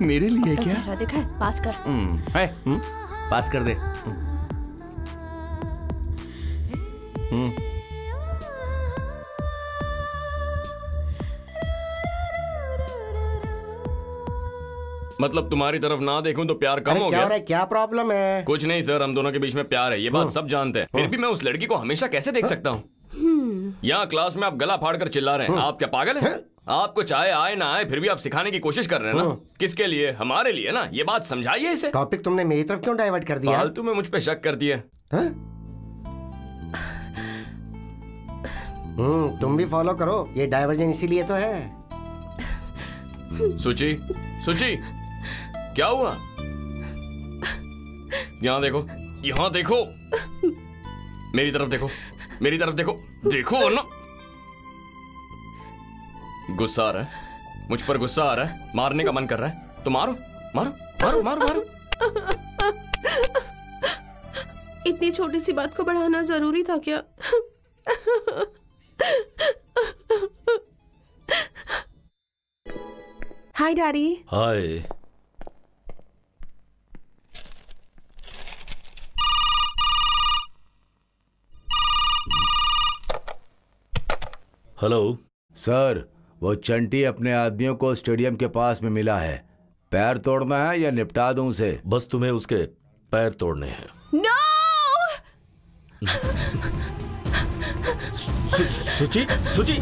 मेरे लिए क्या? अच्छा देखा है, पास कर। पास कर दे। मतलब तुम्हारी तरफ ना देखूं तो प्यार कम हो गया? क्या प्रॉब्लम है? कुछ नहीं सर, हम दोनों के बीच में प्यार है, ये बात सब जानते हैं। फिर भी मैं उस लड़की को हमेशा कैसे देख सकता हूँ? यहाँ क्लास में आप गला फाड़ कर चिल्ला रहे हैं, आप क्या पागल हैं? आपको चाहे आए ना आए फिर भी आप सिखाने की कोशिश कर रहे हैं ना। किसके लिए? हमारे लिए ना। ये बात समझाइए इसे। टॉपिक तुमने मेरी तरफ क्यों डाइवर्ट कर दिया? फालतू में मुझ पे शक कर दिया। तुम भी फॉलो करो, ये डाइवर्जन इसीलिए तो है। सुची, सुची, क्या हुआ? यहाँ देखो, यहाँ देखो। मेरी तरफ देखो, मेरी तरफ देखो, देखो ना। गुस्सा आ रहा है, मुझ पर गुस्सा आ रहा है, मारने का मन कर रहा है तो मारो मारो मारो मारो मारो। इतनी छोटी सी बात को बढ़ाना जरूरी था क्या? Hi daddy. Hi. Hello sir, वो चंटी अपने आदमियों को स्टेडियम के पास में मिला है। पैर तोड़ना है या निपटा दूं उसे? बस तुम्हें उसके पैर तोड़ने हैं। नो! सुची, सुची।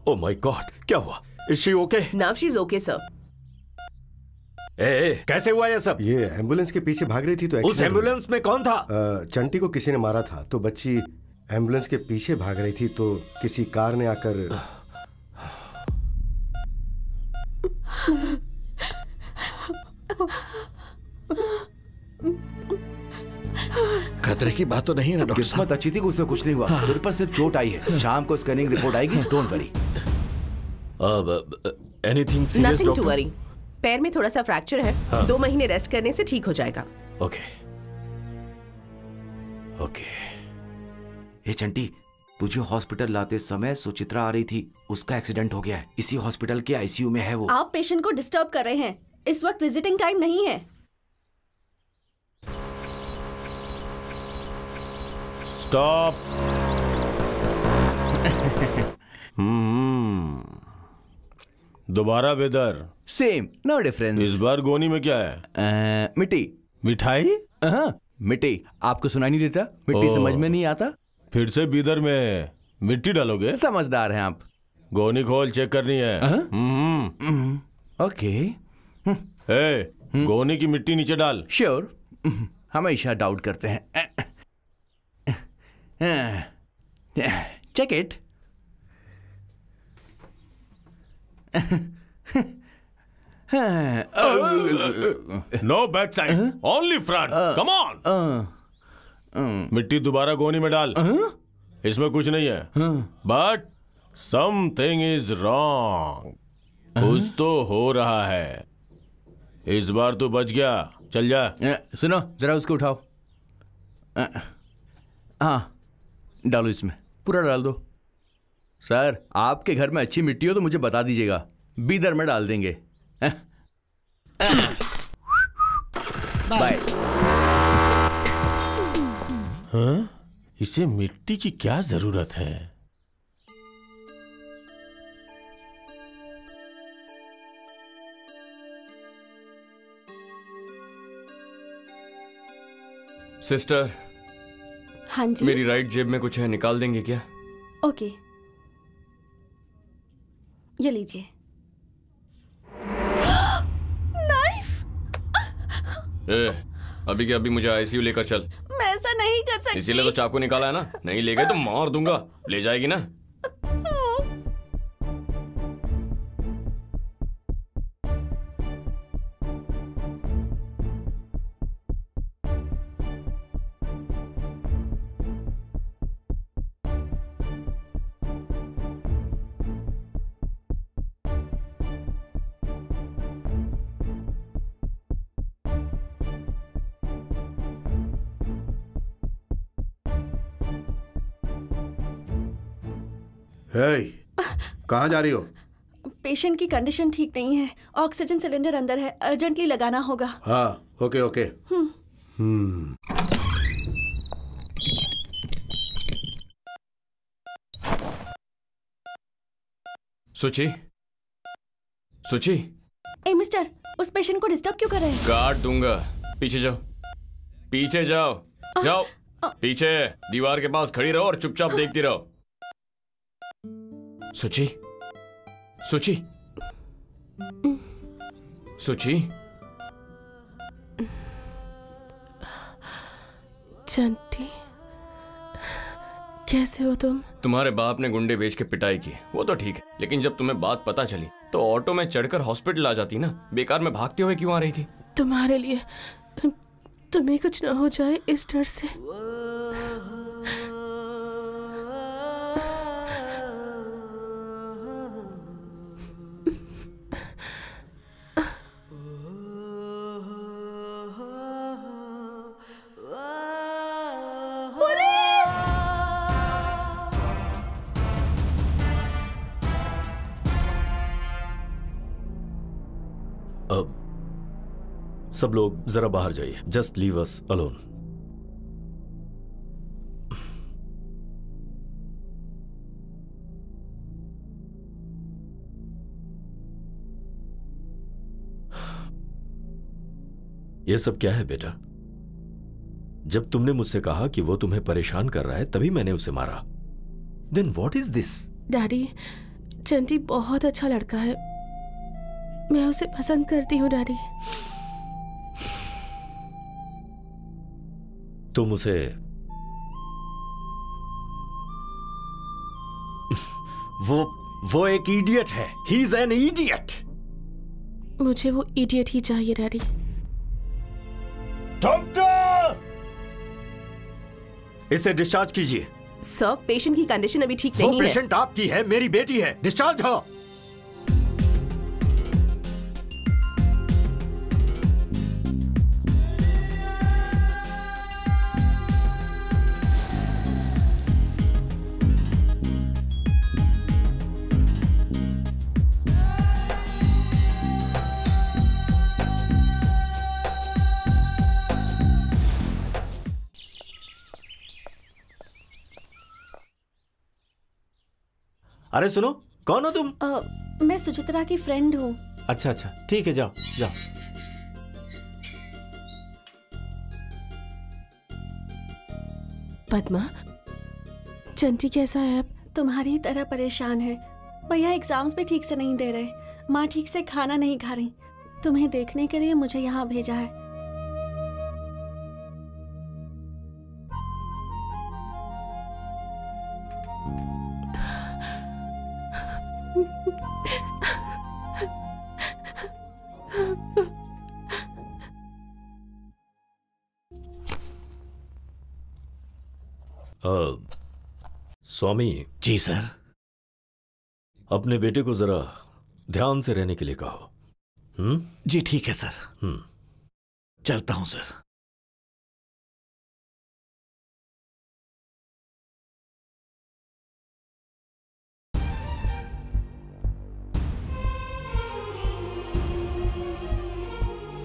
Oh my God, क्या हुआ? Is she okay? Now she's okay, sir. कैसे हुआ ये सब? ये एम्बुलेंस के पीछे भाग रही थी तो उस एम्बुलेंस में कौन था? चंटी को किसी ने मारा था तो बच्ची एम्बुलेंस के पीछे भाग रही थी तो किसी कार ने आकर खतरे की बात तो नहीं है ना डॉक्टर साहब? किस्मत अच्छी थी कि उसे कुछ नहीं हुआ। सिर पर सिर्फ चोट आई है। शाम को स्कैनिंग रिपोर्ट आएगी, don't worry. Anything serious nothing to doctor? Worry. पैर में थोड़ा सा फ्रैक्चर है। हाँ। 2 महीने रेस्ट करने से ठीक हो जाएगा। Okay okay. ये चंटी, तुझे हॉस्पिटल लाते समय सुचित्रा आ रही थी, उसका एक्सीडेंट हो गया है। इसी हॉस्पिटल के आईसीयू में है वो। आप पेशेंट को डिस्टर्ब कर रहे हैं। इस वक्त विजिटिंग टाइम नहीं है। स्टॉप। दोबारा वेदर सेम, नो डिफरेंस। इस बार गोनी में क्या है? मिट्टी। मिठाई? मिट्टी। आपको सुनाई नहीं देता? मिट्टी समझ में नहीं आता? फिर से बीदर में मिट्टी डालोगे? समझदार हैं आप। गोनी खोल, चेक करनी है। ओके। गोनी की मिट्टी नीचे डाल। श्योर। हमेशा डाउट करते हैं। Check it. No back side, only front. Come on. मिट्टी दोबारा गोनी में डाल। इसमें कुछ नहीं है, बट समथिंग इज रॉन्ग। कुछ तो हो रहा है। इस बार तो बच गया, चल जा। सुनो जरा, उसको उठाओ। हाँ, डालो इसमें, पूरा डाल दो। सर, आपके घर में अच्छी मिट्टी हो तो मुझे बता दीजिएगा, बीदर में डाल देंगे। बाय। हाँ? इसे मिट्टी की क्या जरूरत है? सिस्टर, हाँ जी। मेरी राइट जेब में कुछ है, निकाल देंगे क्या? ओके, ये लीजिए। नाइफ। अभी के अभी मुझे आईसीयू लेकर चल। मैं ऐसा नहीं कर सकती। इसीलिए तो चाकू निकाला है ना। नहीं ले गए तो मार दूंगा। ले जाएगी ना? कहाँ जा रही हो? पेशेंट की कंडीशन ठीक नहीं है, ऑक्सीजन सिलेंडर अंदर है, अर्जेंटली लगाना होगा। हाँ, ओके ओके। सुची, सुची। ए मिस्टर, उस पेशेंट को डिस्टर्ब क्यों कर रहे हैं? काट दूंगा। पीछे जाओ, पीछे जाओ, जाओ पीछे। दीवार के पास खड़ी रहो और चुपचाप देखती रहो। सुची, सुची, सुची। चंटी, कैसे हो तुम? तुम्हारे बाप ने गुंडे बेच के पिटाई की, वो तो ठीक है, लेकिन जब तुम्हें बात पता चली तो ऑटो में चढ़कर हॉस्पिटल आ जाती ना। बेकार में भागते हुए क्यों आ रही थी? तुम्हारे लिए, तुम्हें कुछ ना हो जाए इस डर से। सब लोग जरा बाहर जाइए। Just leave us alone. ये सब क्या है बेटा? जब तुमने मुझसे कहा कि वो तुम्हें परेशान कर रहा है तभी मैंने उसे मारा। Then what is this? Daddy, Chanti बहुत अच्छा लड़का है, मैं उसे पसंद करती हूँ डैडी। तुम उसे वो एक इडियट है। He is an idiot. मुझे वो इडियट ही चाहिए डैडी। डॉक्टर, इसे डिस्चार्ज कीजिए। सर, पेशेंट की कंडीशन अभी ठीक नहीं है। वो पेशेंट आपकी है, मेरी बेटी है। डिस्चार्ज हो। अरे सुनो, कौन हो तुम? मैं सुचित्रा की फ्रेंड हूँ। अच्छा अच्छा, ठीक है, जाओ जाओ। पद्मा, चंटी कैसा है अब? तुम्हारी तरह परेशान है। भैया एग्जाम्स भी ठीक से नहीं दे रहे, माँ ठीक से खाना नहीं खा रही। तुम्हें देखने के लिए मुझे यहाँ भेजा है। स्वामी जी सर। अपने बेटे को जरा ध्यान से रहने के लिए कहो। जी ठीक है सर। चलता हूं सर।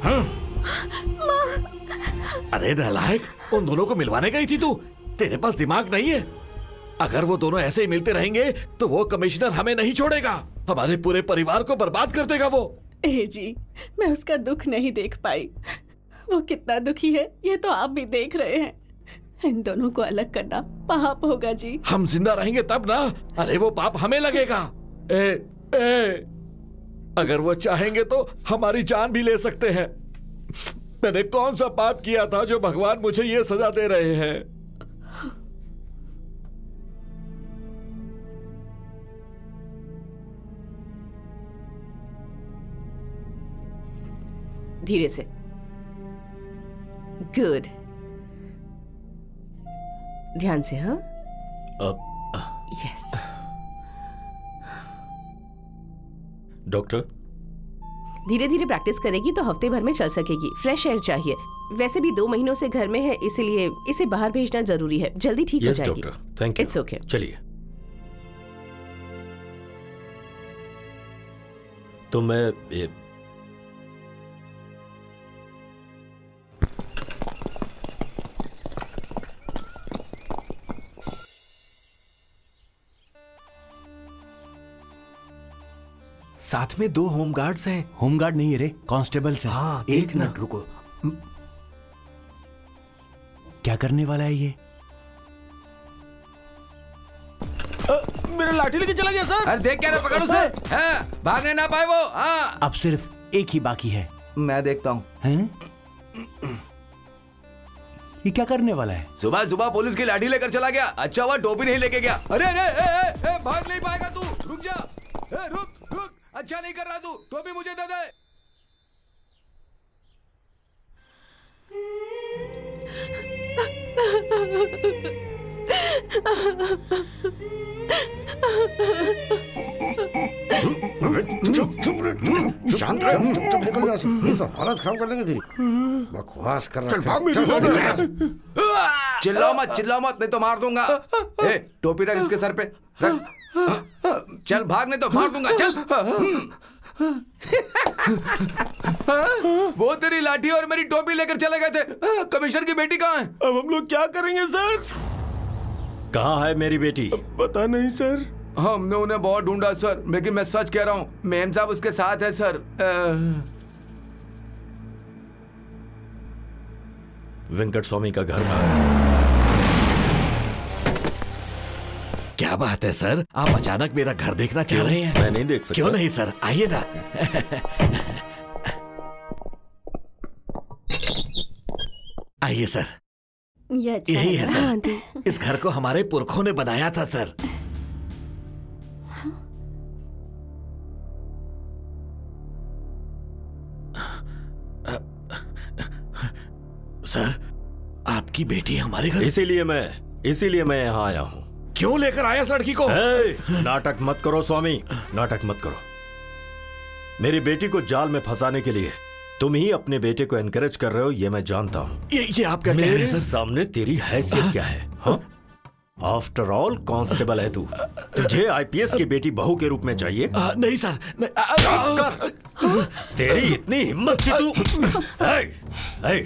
हाँ? अरे नालायक, उन दोनों को मिलवाने गई थी तू? तेरे पास दिमाग नहीं है? अगर वो दोनों ऐसे ही मिलते रहेंगे तो वो कमिश्नर हमें नहीं छोड़ेगा, हमारे पूरे परिवार को बर्बाद कर देगा वो। ए जी, मैं उसका दुख नहीं देख पाई। वो कितना दुखी है ये तो आप भी देख रहे हैं। इन दोनों को अलग करना पाप होगा जी। हम जिंदा रहेंगे तब ना। अरे वो पाप हमें लगेगा। अगर वो चाहेंगे तो हमारी जान भी ले सकते हैं। मैंने कौन सा पाप किया था जो भगवान मुझे ये सजा दे रहे हैं? धीरे से। गुड, ध्यान से। हाँ, यस। डॉक्टर, धीरे धीरे प्रैक्टिस करेगी तो हफ्ते भर में चल सकेगी। फ्रेश एयर चाहिए। वैसे भी 2 महीनों से घर में है, इसलिए इसे बाहर भेजना जरूरी है। जल्दी ठीक हो जाएगी। Doctor, thank you. It's okay. चलिए। तो मैं साथ में 2 होमगार्ड्स हैं। होमगार्ड नहीं है रे, कांस्टेबल्स हैं। हाँ, एक मिनट रुको। क्या करने वाला है ये? मेरा लाठी लेके चला गया सर। अरे देख क्या ना, पकड़ उसे। हाँ, भागने ना पाए वो। हाँ, अब सिर्फ एक ही बाकी है। मैं देखता हूँ। ये क्या करने वाला है? सुबह सुबह पुलिस की लाठी लेकर चला गया। अच्छा हुआ टोपी नहीं लेके गया। अरे अरे भाग नहीं पाएगा तू, रुक जा। रुक रुक, अच्छा नहीं कर रहा तू, टोपी मुझे दे दे। शांत रह, चुप निकल यहाँ से, नहीं तो हालत खराब कर देंगे तेरी। बकवास कर रहा है। चिल्लाओ मत नहीं तो मार दूंगा। ए, टोपी रख इसके सर पे, रख। चल भाग नहीं तो मार दूंगा, चल। वो तेरी लाठी और मेरी टोपी लेकर चले गए थे। कमिश्नर की बेटी कहाँ है? अब हम लोग क्या करेंगे सर? कहाँ है मेरी बेटी? पता नहीं सर। हमने उन्हें बहुत ढूंढा सर, लेकिन मैं सच कह रहा हूँ, मेम साहब उसके साथ है सर। वेंकट स्वामी का घर कहाँ है? क्या बात है सर, आप अचानक मेरा घर देखना चाह रहे हैं? मैं नहीं देख सकता। क्यों नहीं सर, आइए ना। आइए सर। ये अच्छा यही है सर। हाँ, इस घर को हमारे पुरखों ने बनाया था सर। सर, आपकी बेटी हमारे घर। इसीलिए मैं यहाँ आया हूँ। क्यों लेकर आया इस लड़की को? नाटक मत करो स्वामी, नाटक मत करो। मेरी बेटी को जाल में फंसाने के लिए तुम ही अपने बेटे को एनकरेज कर रहे हो, ये मैं जानता हूँ। ये आप क्या कह रहे हैं सर? सामने तेरी हैसियत क्या है? आफ्टर ऑल कांस्टेबल है तू, तुझे आईपीएस की बेटी बहू के रूप में चाहिए? नहीं सर, तेरी इतनी हिम्मत कि तू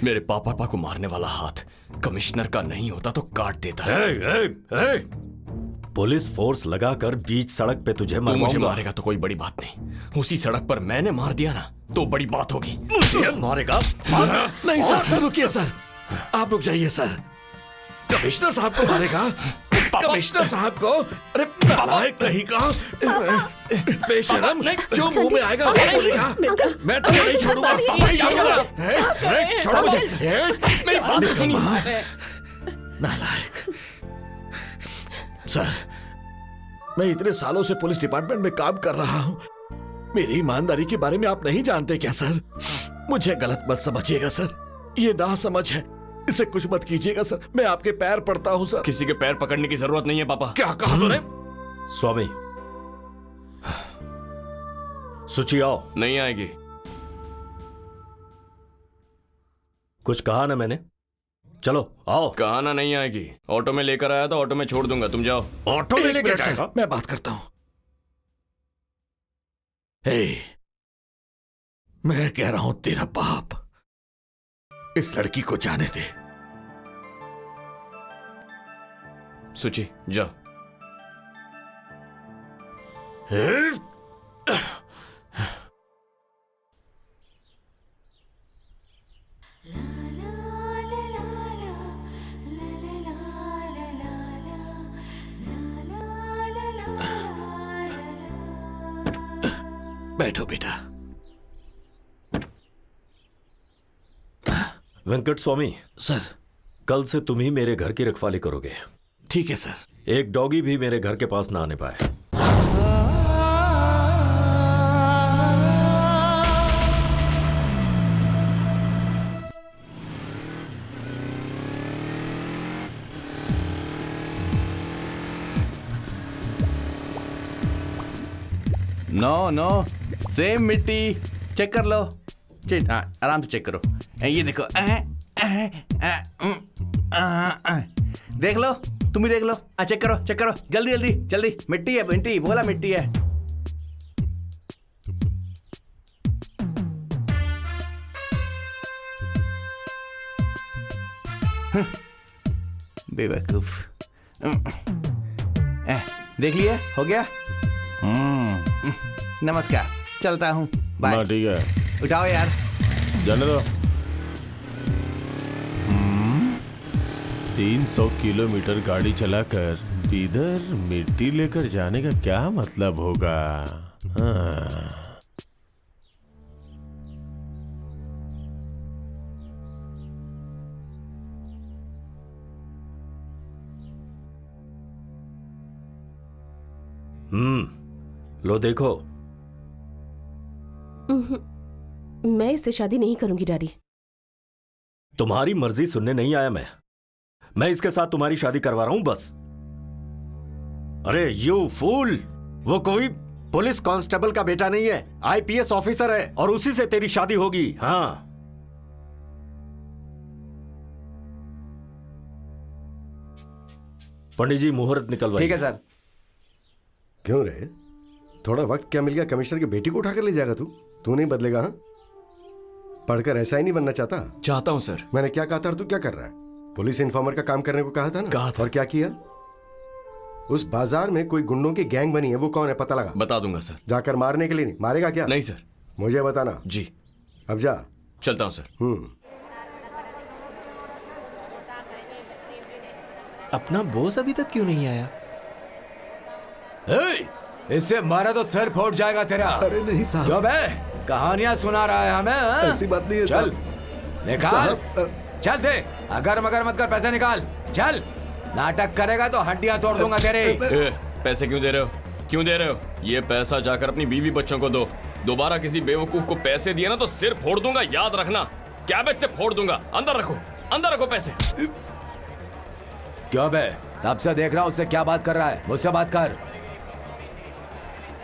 मेरे पापा को मारने वाला हाथ कमिश्नर का नहीं होता तो काट देता है। पुलिस फोर्स लगाकर बीच सड़क पे तुझे मुझे मारेगा तो कोई बड़ी बात नहीं, उसी सड़क पर मैंने मार दिया ना तो बड़ी बात होगी। मारेगा? नहीं सर, रुकिए सर, आप रुक जाइए सर। कमिश्नर साहब को मारेगा? कमिश्नर साहब को? अरे नालायक कहीं का, बेशरम, जो मुंह में आएगा वो बोलेगा। मैं तुझे नहीं छोड़ूंगा। छोड़ो मुझे। मेरी बात तो सुनिए। नालायक। सर, मैं इतने सालों से पुलिस डिपार्टमेंट में काम कर रहा हूँ, मेरी ईमानदारी के बारे में आप नहीं जानते क्या सर? मुझे गलत मत समझिएगा सर, ये ना समझ है, इसे कुछ मत कीजिएगा सर, मैं आपके पैर पड़ता हूँ सर। किसी के पैर पकड़ने की जरूरत नहीं है पापा। क्या कहा तूने? स्वामी, सुची आओ। नहीं आएगी। कुछ कहा ना मैंने? चलो आओ। कहा ना नहीं आएगी। ऑटो में लेकर आया था, ऑटो में छोड़ दूंगा, तुम जाओ। ऑटो में लेकर जाएगा? मैं बात करता हूँ। मैं कह रहा हूं तेरा बाप इस लड़की को जाने दे। सुची जा। बैठो बेटा। वेंकट स्वामी। सर। कल से तुम ही मेरे घर की रखवाली करोगे। ठीक है सर। एक डॉगी भी मेरे घर के पास ना आने पाए। नो सेम मिट्टी। चेक कर लो। हाँ, आराम से चेक करो। ये देखो। देख लो, तुम भी देख लो। चेक करो जल्दी जल्दी जल्दी। मिट्टी है, मिट्टी बोला मिट्टी है। बेवकूफ। देख लिया, हो गया। नमस्कार, चलता हूँ, बाय। ठीक है, उठाओ यार, जाने दो। 300 किलोमीटर गाड़ी चलाकर इधर मिट्टी लेकर जाने का क्या मतलब होगा? हाँ। लो देखो। मैं इससे शादी नहीं करूंगी डैडी। तुम्हारी मर्जी सुनने नहीं आया मैं इसके साथ तुम्हारी शादी करवा रहा हूं बस। अरे यू फूल, वो कोई पुलिस कांस्टेबल का बेटा नहीं है, आईपीएस ऑफिसर है और उसी से तेरी शादी होगी। हाँ, पंडित जी मुहूर्त निकलवाइए। ठीक है सर। क्यों रे, थोड़ा वक्त क्या मिल गया, कमिश्नर की बेटी को उठाकर ले जाएगा तू नहीं बदलेगा? हाँ, पढ़कर ऐसा ही नहीं बनना चाहता हूं सर। मैंने क्या कहा था और तू क्या कर रहा है? पुलिस इन्फॉर्मर का काम करने को कहा था ना? कहा था। और क्या किया? उस बाजार में कोई गुंडों की गैंग बनी है, वो कौन है पता लगा? बता दूंगा सर। जाकर मारने के लिए नहीं, मारेगा क्या? नहीं सर। मुझे बताना। जी। अब जा। चलता हूं सर। अपना बॉस अभी तक क्यों नहीं आया? इससे मारा तो सर फूट जाएगा तेरा। अरे नहीं साहब। जो बे कहानियां सुना रहा है हमें? ऐसी बात नहीं है। चल निकाल, चल दे, अगर मगर मत कर, पैसे निकाल, चल। नाटक करेगा तो हड्डियां तोड़ दूंगा तेरे। पैसे क्यों दे रहे हो? क्यों दे रहे हो? ये पैसा जाकर अपनी बीवी बच्चों को दो। दोबारा किसी बेवकूफ को पैसे दिए ना तो सिर फोड़ दूंगा, याद रखना। कैबेज से फोड़ दूंगा। अंदर रखो, अंदर रखो पैसे। क्यों बे, तब से देख रहा हूं उससे क्या बात कर रहा है, मुझसे बात कर।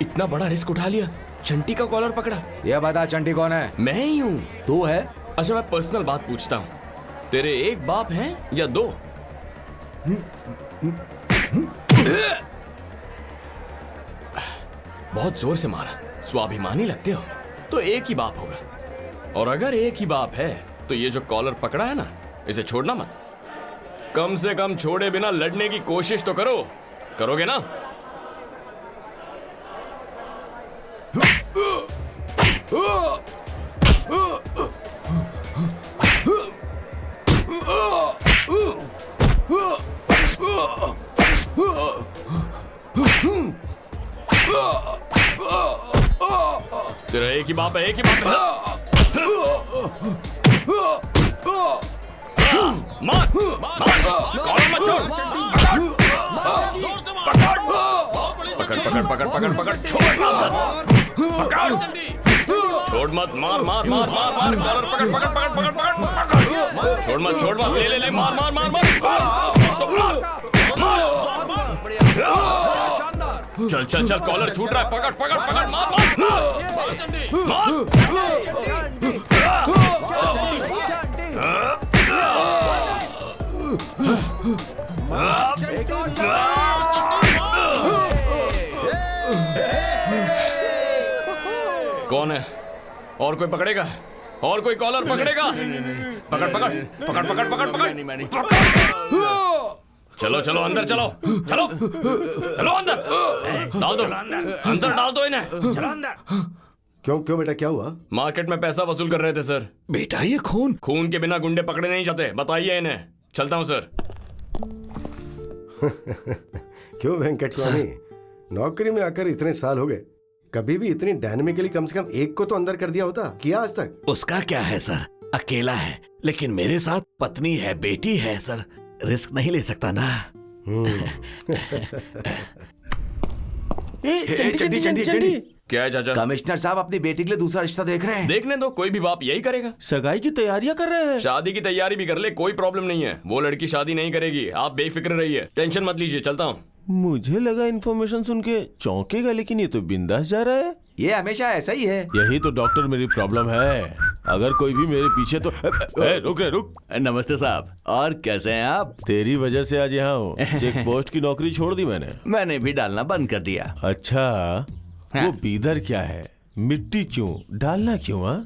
इतना बड़ा रिस्क उठा लिया, चंटी का कॉलर पकड़ा। ये बता चंटी कौन है? मैं ही हूँ। तू है? अच्छा मैं पर्सनल बात पूछता हूँ, तेरे एक बाप हैं या दो? बहुत जोर से मारा, स्वाभिमानी लगते हो तो एक ही बाप होगा। और अगर एक ही बाप है तो ये जो कॉलर पकड़ा है ना, इसे छोड़ना मत। कम से कम छोड़े बिना लड़ने की कोशिश तो करो। करोगे ना? तेरा एक ही बाप है, एक ही बाप है। मार, मार, कॉलर मत छोड़। पकड़, पकड़, पकड़, पकड़, छोड़ मत, पकड़, छोड़ मत, मार, मार, मार, मार, मार, कॉलर पकड़, पकड़, पकड़, पकड़, पकड़, छोड़ मत, छोड़ मत, ले, ले, ले, मार, मार, मार, मार, चल, चल, चल, कॉलर छूट रहा है, पकड़, पकड़, पकड़, मार, मार, कौन है? और कोई पकड़ेगा? और कोई कॉलर पकड़ेगा? पकड़, पकड़, पकड़, पकड़, पकड़, पकड़, चलो, चलो, अंदर चलो, चलो, चलो अंदर, डाल दो, अंदर डाल दो इन्हें, चलो अंदर। क्यों क्यों बेटा, क्या हुआ? मार्केट में पैसा वसूल कर रहे थे सर। बेटा ये खून के बिना गुंडे पकड़े नहीं जाते, बताइए इन्हें। चलता हूँ सर। क्यों वेंकट स्वामी, नौकरी में आकर इतने साल हो गए, कभी भी इतनी डायनेमिकली कम से कम एक को तो अंदर कर दिया होता? किया आज तक? उसका क्या है सर, अकेला है, लेकिन मेरे साथ पत्नी है, बेटी है सर, रिस्क नहीं ले सकता ना। चंडी, चंडी, चंडी। क्या है चाचा? कमिश्नर साहब अपनी बेटी के लिए दूसरा रिश्ता देख रहे हैं। देखने दो, कोई भी बाप यही करेगा। सगाई की तैयारियां कर रहे हैं। शादी की तैयारी भी कर ले, कोई प्रॉब्लम नहीं है। वो लड़की शादी नहीं करेगी, आप बेफिक्र रहिए, टेंशन मत लीजिए। चलता हूँ। मुझे लगा इन्फॉर्मेशन सुन के चौंकेगा, लेकिन ये तो बिंदास जा रहा है। ये हमेशा ऐसा ही है। यही तो डॉक्टर मेरी प्रॉब्लम है। अगर कोई भी मेरे पीछे तो रुक रे, रुक। नमस्ते साहब, और कैसे हैं आप? तेरी वजह से आज यहाँ हूँ। चेक पोस्ट की नौकरी छोड़ दी मैंने। मैंने भी डालना बंद कर दिया। अच्छा, वो बीदर क्या है, मिट्टी क्यों डालना क्यों?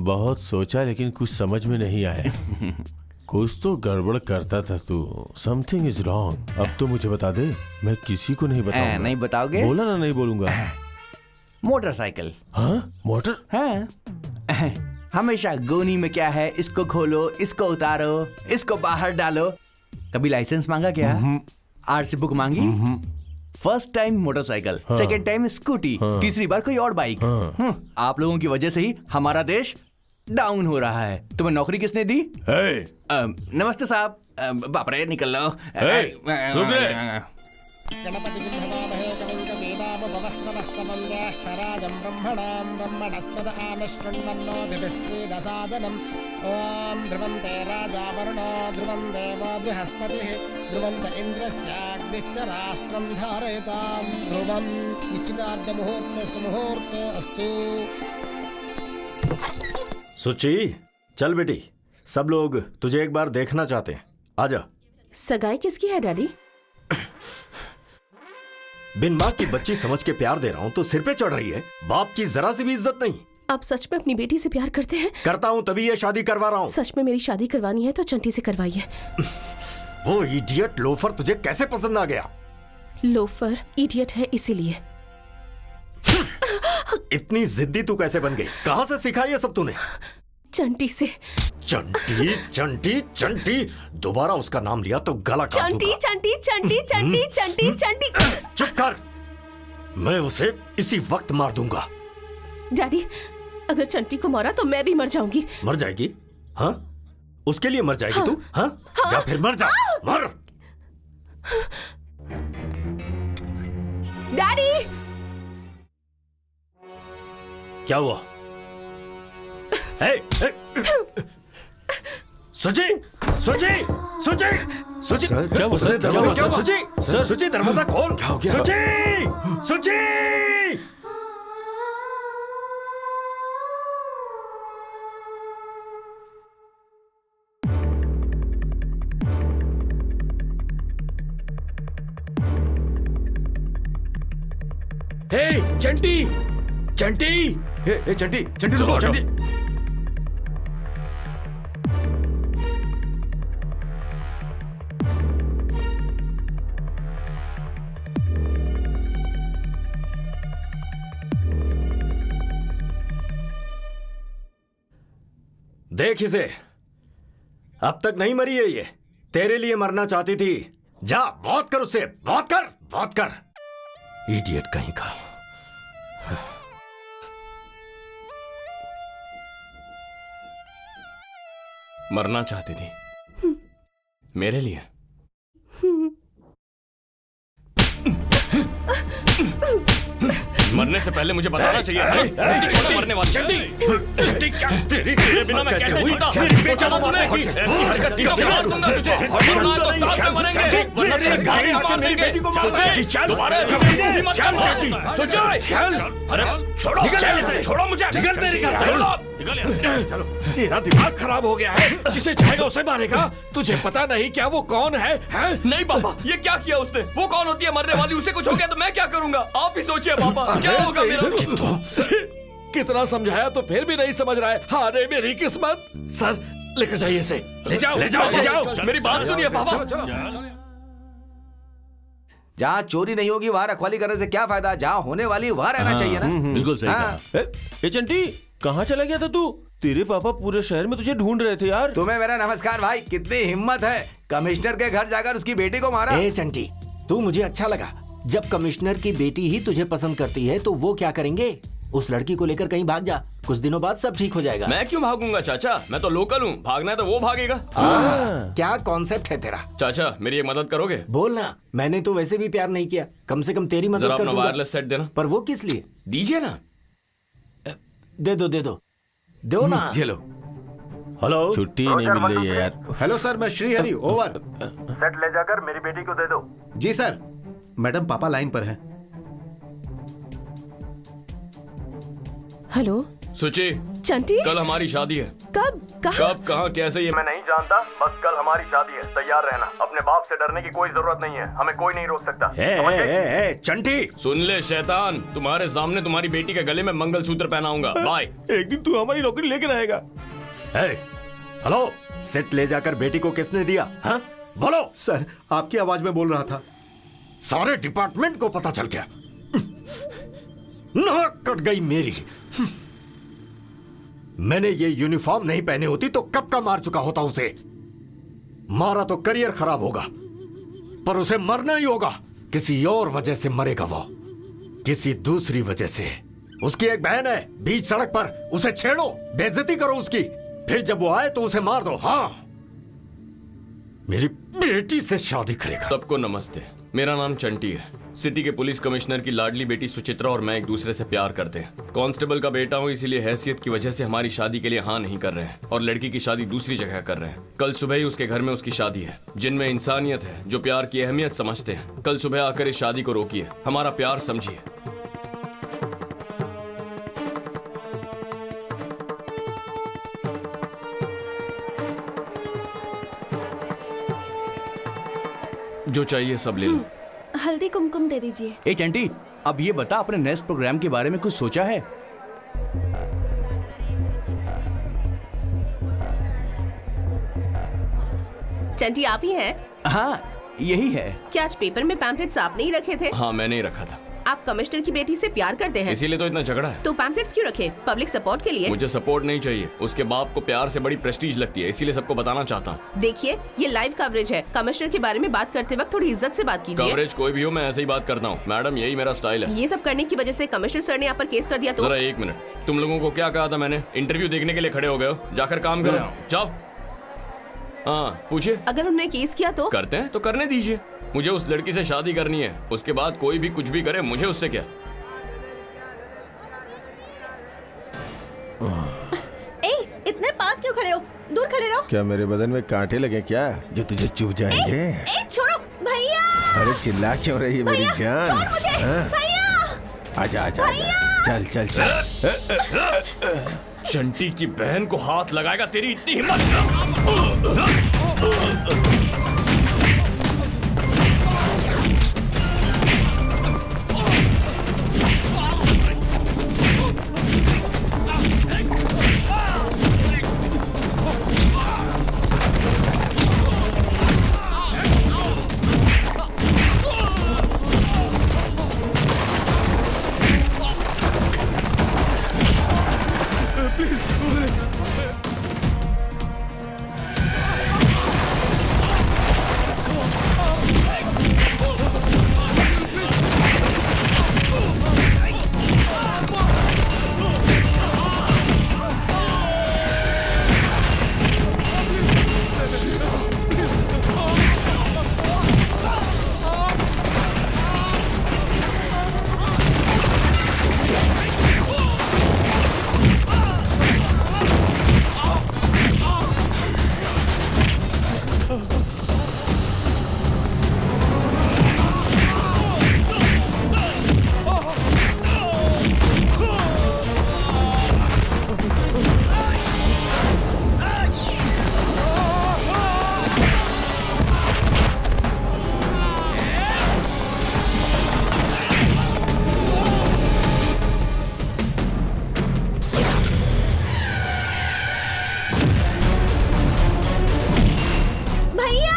बहुत सोचा लेकिन कुछ समझ में नहीं आया। कुछ तो गड़बड़ करता था तू। Something is wrong. अब तो मुझे बता दे, मैं किसी को नहीं बताऊंगा। नहीं बताओगे? बोला ना, नहीं बोलूंगा। मोटरसाइकिल। हाँ मोटर? हाँ हमेशा गोनी में क्या है, इसको खोलो, इसको उतारो, इसको बाहर डालो। कभी लाइसेंस मांगा क्या? आरसी बुक मांगी? First time motorcycle, second time scooty, तीसरी बार कोई और बाइक। आप लोगों की वजह से ही हमारा देश डाउन हो रहा है। तुम्हें नौकरी किसने दी? नमस्ते साहब। बाप रे निकल लो। गणपति विभवामहे कविं कवीनामुपवस्त्रवस्त्रवन्द्यः पराजं ब्रह्मणां ब्रह्मणस्पद आमश्रृण्वन्नो दिभिश्रीदसादनम् ॐ ध्रुवन्ते राजा वरुणो ध्रुवं देवो बृहस्पतिः ध्रुवन्त इन्द्रस्याग्निश्च राष्ट्रं धारयतां ध्रुवं निश्चितार्धमुहूर्तस्मुहूर्तो अस्तु। सुची, चल बेटी, सब लोग तुझे एक बार देखना चाहते हैं, आजा। सगाई किसकी है डैडी? बिन माँ की बच्ची समझ के प्यार दे रहा हूँ तो सिर पे चढ़ रही है। बाप की जरा सी भी इज्जत नहीं। आप सच में अपनी बेटी से प्यार करते हैं? करता हूँ तभी ये शादी करवा रहा हूँ। सच में मेरी शादी करवानी है तो चंटी से करवाइए। वो इडियट लोफर तुझे कैसे पसंद आ गया? लोफर इडियट है इसीलिए। इतनी जिद्दी तू कैसे बन गई? कहाँ से सीखा ये सब तूने? चंटी से। चंटी चंटी चंटी, दोबारा उसका नाम लिया तो गला काट दूंगा। चंटी चंटी चंटी चंटी चंटी। चुप कर, मैं उसे इसी वक्त मार दूंगा। डैडी, अगर चंटी को मारा तो मैं भी मर जाऊंगी। मर जाएगी? हाँ, उसके लिए मर जाएगी तू? हाँ, जा फिर मर जा, मर। डैडी, क्या हुआ? सुची, सुची, सुची, सुची, क्या हुआ? सुची, सुची दरवाजा खोल। क्या हो गया? सुची, सुची। हे चंटी, चंटी, हे चंटी, चंटी रुको, चंटी। देख इसे, अब तक नहीं मरी है ये। तेरे लिए मरना चाहती थी। जा बात कर उससे, बात कर, बात कर। इडियट कहीं का। मरना चाहती थी मेरे लिए। मरने से पहले मुझे बताना चाहिए था। छोटा मरने वाली चंटी, चंटी क्या तेरे बिना मैं कैसे जीता? सोचा था तूने? ऐसी हरकत की तो मार दूंगा तुझे। मरना है तो साथ में मरेंगे, वरना तेरे गाड़ी मार देंगे। सोचे दोबारा कभी मत कर। सोचे चल, अरे छोड़ो, छोड़ो मुझे, निकल मेरे घर से। चलो, तेरा दिमाग खराब हो गया है। जिसे चाहेगा उसे मारेगा। तुझे पता नहीं क्या वो कौन है? नहीं पापा, ये क्या किया उसने? वो कौन होती है मरने वाली? उसे कुछ हो गया तो मैं क्या करूंगा? आप ही सोचिए पापा, क्या होगा मेरा? कितना समझाया तो फिर भी नहीं समझ रहा है। हारे मेरी किस्मत। सर लेकर जाइए इसे, ले जाओ, ले जाओ, ले जाओ। मेरी बात सुनिए पापा। जहाँ चोरी नहीं होगी वहाँ रखवाली करने से क्या फायदा? जहाँ होने वाली वहाँ रहना चाहिए ना। बिल्कुल सही कहा। ए चंटी, कहाँ चला गया था तू? तेरे पापा पूरे शहर में तुझे ढूंढ रहे थे यार। तुम्हें मेरा नमस्कार भाई। कितनी हिम्मत है, कमिश्नर के घर जाकर उसकी बेटी को मारा। ए चंटी, तू मुझे अच्छा लगा। जब कमिश्नर की बेटी ही तुझे पसंद करती है तो वो क्या करेंगे? उस लड़की को लेकर कहीं भाग जा, कुछ दिनों बाद सब ठीक हो जाएगा। मैं क्यों भागूंगा चाचा? मैं तो लोकल हूँ, भागना है तो वो भागेगा। क्या कॉन्सेप्ट है तेरा? चाचा मेरी एक मदद करोगे? बोलना। मैंने तो वैसे भी प्यार नहीं किया, कम से कम तेरी मदद कर दूंगा। वायरलेस सेट देना। पर वो किस लिए? दीजिए ना। दे दो, दे दो, दो ना। ये लो। हेलो, छुट्टी नहीं मिल रही है यार। हेलो सर, मैं श्रीहरि, ओवर। सेट ले जाकर मेरी बेटी को दे दो। जी सर। मैडम पापा लाइन पर हैं। हेलो सुची, चंटी, कल हमारी शादी है। कब, कहाँ? कब, कहाँ, कैसे? ये मैं नहीं जानता, बस कल हमारी शादी है। तैयार रहना। अपने बाप से डरने की कोई जरूरत नहीं है, हमें कोई नहीं रोक सकता। चंटी सुन ले शैतान, तुम्हारे सामने तुम्हारी बेटी के गले में मंगलसूत्र पहनाऊंगा। बाय। एक दिन तू हमारी नौकरी लेकर आएगा। हेलो, सेट ले जाकर बेटी को किसने दिया? हाँ बोलो। सर आपकी आवाज में बोल रहा था। सारे डिपार्टमेंट को पता चल गया। नाक कट गई मेरी। मैंने ये यूनिफॉर्म नहीं पहनी होती तो कब का मार चुका होता उसे। मारा तो करियर खराब होगा, पर उसे मरना ही होगा। किसी और वजह से मरेगा वो, किसी दूसरी वजह से। उसकी एक बहन है बीच सड़क पर, उसे छेड़ो, बेइज्जती करो उसकी, फिर जब वो आए तो उसे मार दो। हाँ, मेरी बेटी से शादी करेगा। सबको नमस्ते, मेरा नाम चंटी है। सिटी के पुलिस कमिश्नर की लाडली बेटी सुचित्रा और मैं एक दूसरे से प्यार करते हैं। कांस्टेबल का बेटा हूँ, इसीलिए हैसियत की वजह से हमारी शादी के लिए हाँ नहीं कर रहे हैं और लड़की की शादी दूसरी जगह कर रहे हैं। कल सुबह ही उसके घर में उसकी शादी है। जिनमें इंसानियत है, जो प्यार की अहमियत समझते हैं, कल सुबह आकर इस शादी को रोकिए, हमारा प्यार समझिए। जो चाहिए सब ले लो। हल्दी कुमकुम दे दीजिए। ए चंटी, अब ये बता, अपने नेक्स्ट प्रोग्राम के बारे में कुछ सोचा है? चंटी आप ही हैं? हाँ यही है। क्या आज पेपर में पैम्पलेट्स आपने ही रखे थे? हाँ मैंने ही रखा था। आप कमिश्नर की बेटी से प्यार करते हैं, इसीलिए तो इतना झगड़ा है। तो पैम्पलेट्स क्यों रखे? पब्लिक सपोर्ट के लिए? मुझे सपोर्ट नहीं चाहिए, उसके बाप को प्यार से बड़ी प्रेस्टीज लगती है, इसीलिए सबको बताना चाहता हूँ। देखिए ये लाइव कवरेज है, कमिश्नर के बारे में बात करते वक्त थोड़ी इज्जत से बात कीजिए। कवरेज कोई भी हो, मैं ऐसे ही बात करता हूँ मैडम, यही मेरा स्टाइल है। ये सब करने की वजह से कमिश्नर सर ने यहाँ पर केस कर दिया तो? जरा एक मिनट, तुम लोगों को क्या कहा था मैंने? इंटरव्यू देखने के लिए खड़े हो गए हो, जाकर काम करो, जाओ। हाँ पूछिए। अगर उन्होंने केस किया तो? करते हैं तो करने दीजिए, मुझे उस लड़की से शादी करनी है, उसके बाद कोई भी कुछ भी करे, मुझे उससे क्या। इतने पास क्यों खड़े हो? दूर खड़े रहो। क्या मेरे बदन में कांटे लगे क्या जो तुझे चुभ जाएंगे? छोड़ो भैया। अरे चिल्ला क्यों रही है मेरी जान? छोड़ मुझे भैया। आजा आजा चल चल चल। चंटी की बहन को हाथ लगाएगा, तेरी इतनी हिम्मत? भैया भैया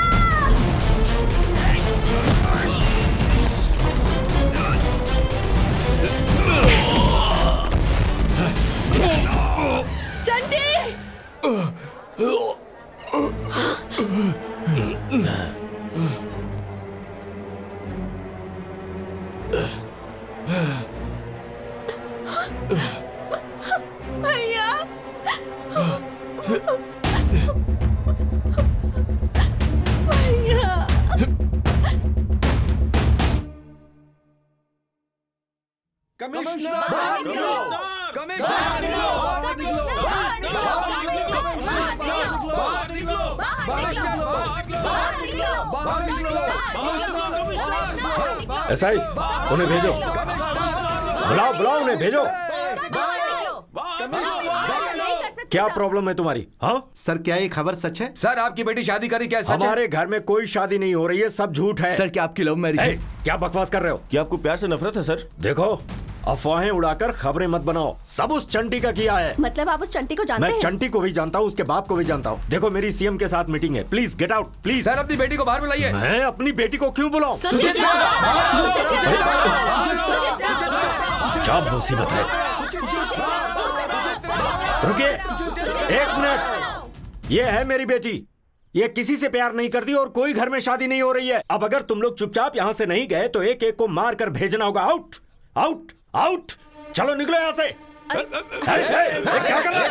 एसआई उन्हें भेजो, बुलाओ बुलाओ उन्हें भेजो। क्या प्रॉब्लम है तुम्हारी? हाँ सर क्या ये खबर सच है? सर आपकी बेटी शादी करी, क्या सच है? हमारे घर में कोई शादी नहीं हो रही है, सब झूठ है। सर क्या आपकी लव मैरिज है? क्या बकवास कर रहे हो? क्या आपको प्यार से नफरत है सर? देखो अफवाहें उड़ाकर खबरें मत बनाओ, सब उस चंटी का किया है। मतलब आप उस चंटी को जानते हैं? मैं चंटी को भी जानता हूँ, उसके बाप को भी जानता हूँ। देखो मेरी सीएम के साथ मीटिंग है, please get out please. Sir अपनी बेटी को बाहर बुलाइए। मैं अपनी बेटी को क्यों बुलाऊं? क्या मुसीबत है? रुकिए एक मिनट, ये है मेरी बेटी, ये किसी से प्यार नहीं करती और कोई घर में शादी नहीं हो रही है। अब अगर तुम लोग चुपचाप यहाँ से नहीं गए तो एक एक को मार कर भेजना होगा। आउट आउट आउट, चलो निकलो यहाँ से। क्या कर रहे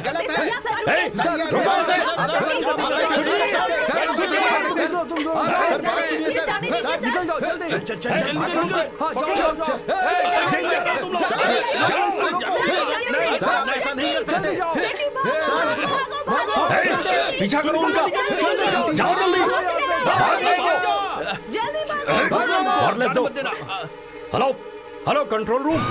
पीछा करो उनका, जाओ जल्दी। Hello hello control room.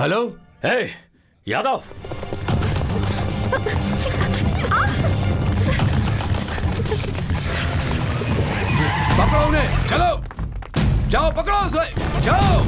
Hello, hey Yadav, पकड़ो उन्हें, चलो जाओ पकड़ो उसे, जाओ।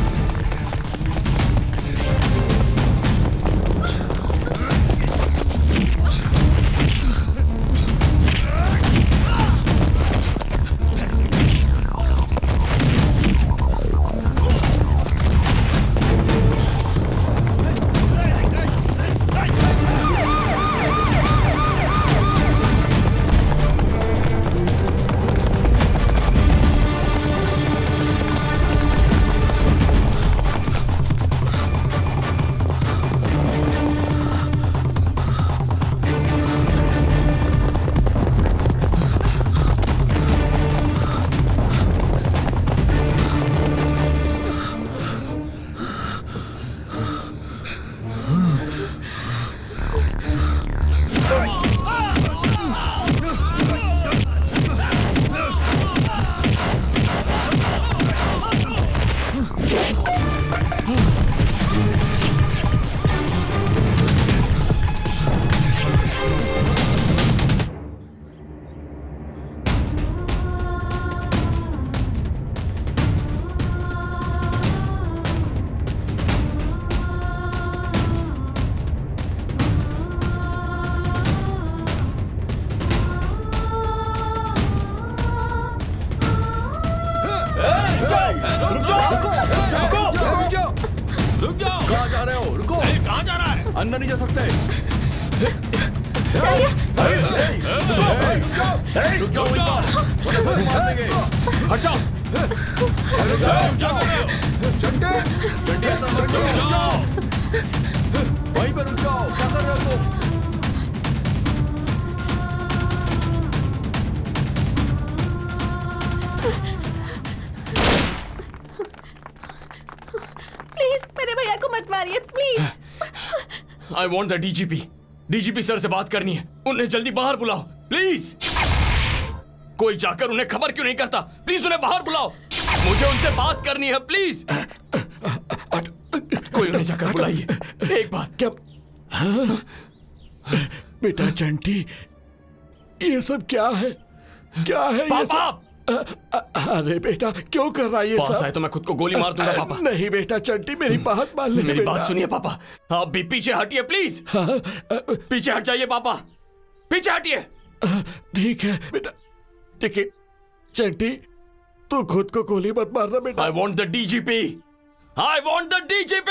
अंदर नहीं जा सकते। रुक जाओ, मार देंगे। हट जाओ, चंटी ऐसा मत करो, वहीं पर रुक जाओ। क्या कर रहे हो तुम? प्लीज मेरे भैया को मत मारिए please. I want the DGP. DGP sir से बात करनी है, उन्हें जल्दी बाहर बुलाओ प्लीज। कोई जाकर उन्हें खबर क्यों नहीं करता? प्लीज उन्हें बाहर बुलाओ, मुझे उनसे बात करनी है प्लीज। कोई उन्हें जाकर बुलाइए एक बार। क्या बेटा चंटी, ये सब क्या है? क्या है ये सब? अरे बेटा क्यों कर रहा है ये सब? आए तो मैं खुद को गोली मार दूंगा पापा। नहीं बेटा चंटी, मेरी बात मान ले। मेरी बात सुनिए पापा, आप भी पीछे हटिए प्लीज। पीछे हट जाइए पापा, पीछे हटिए। ठीक है बेटा, ठीक है चंटी, तू खुद को गोली मत मारना बेटा। I want the DGP. I want the DGP.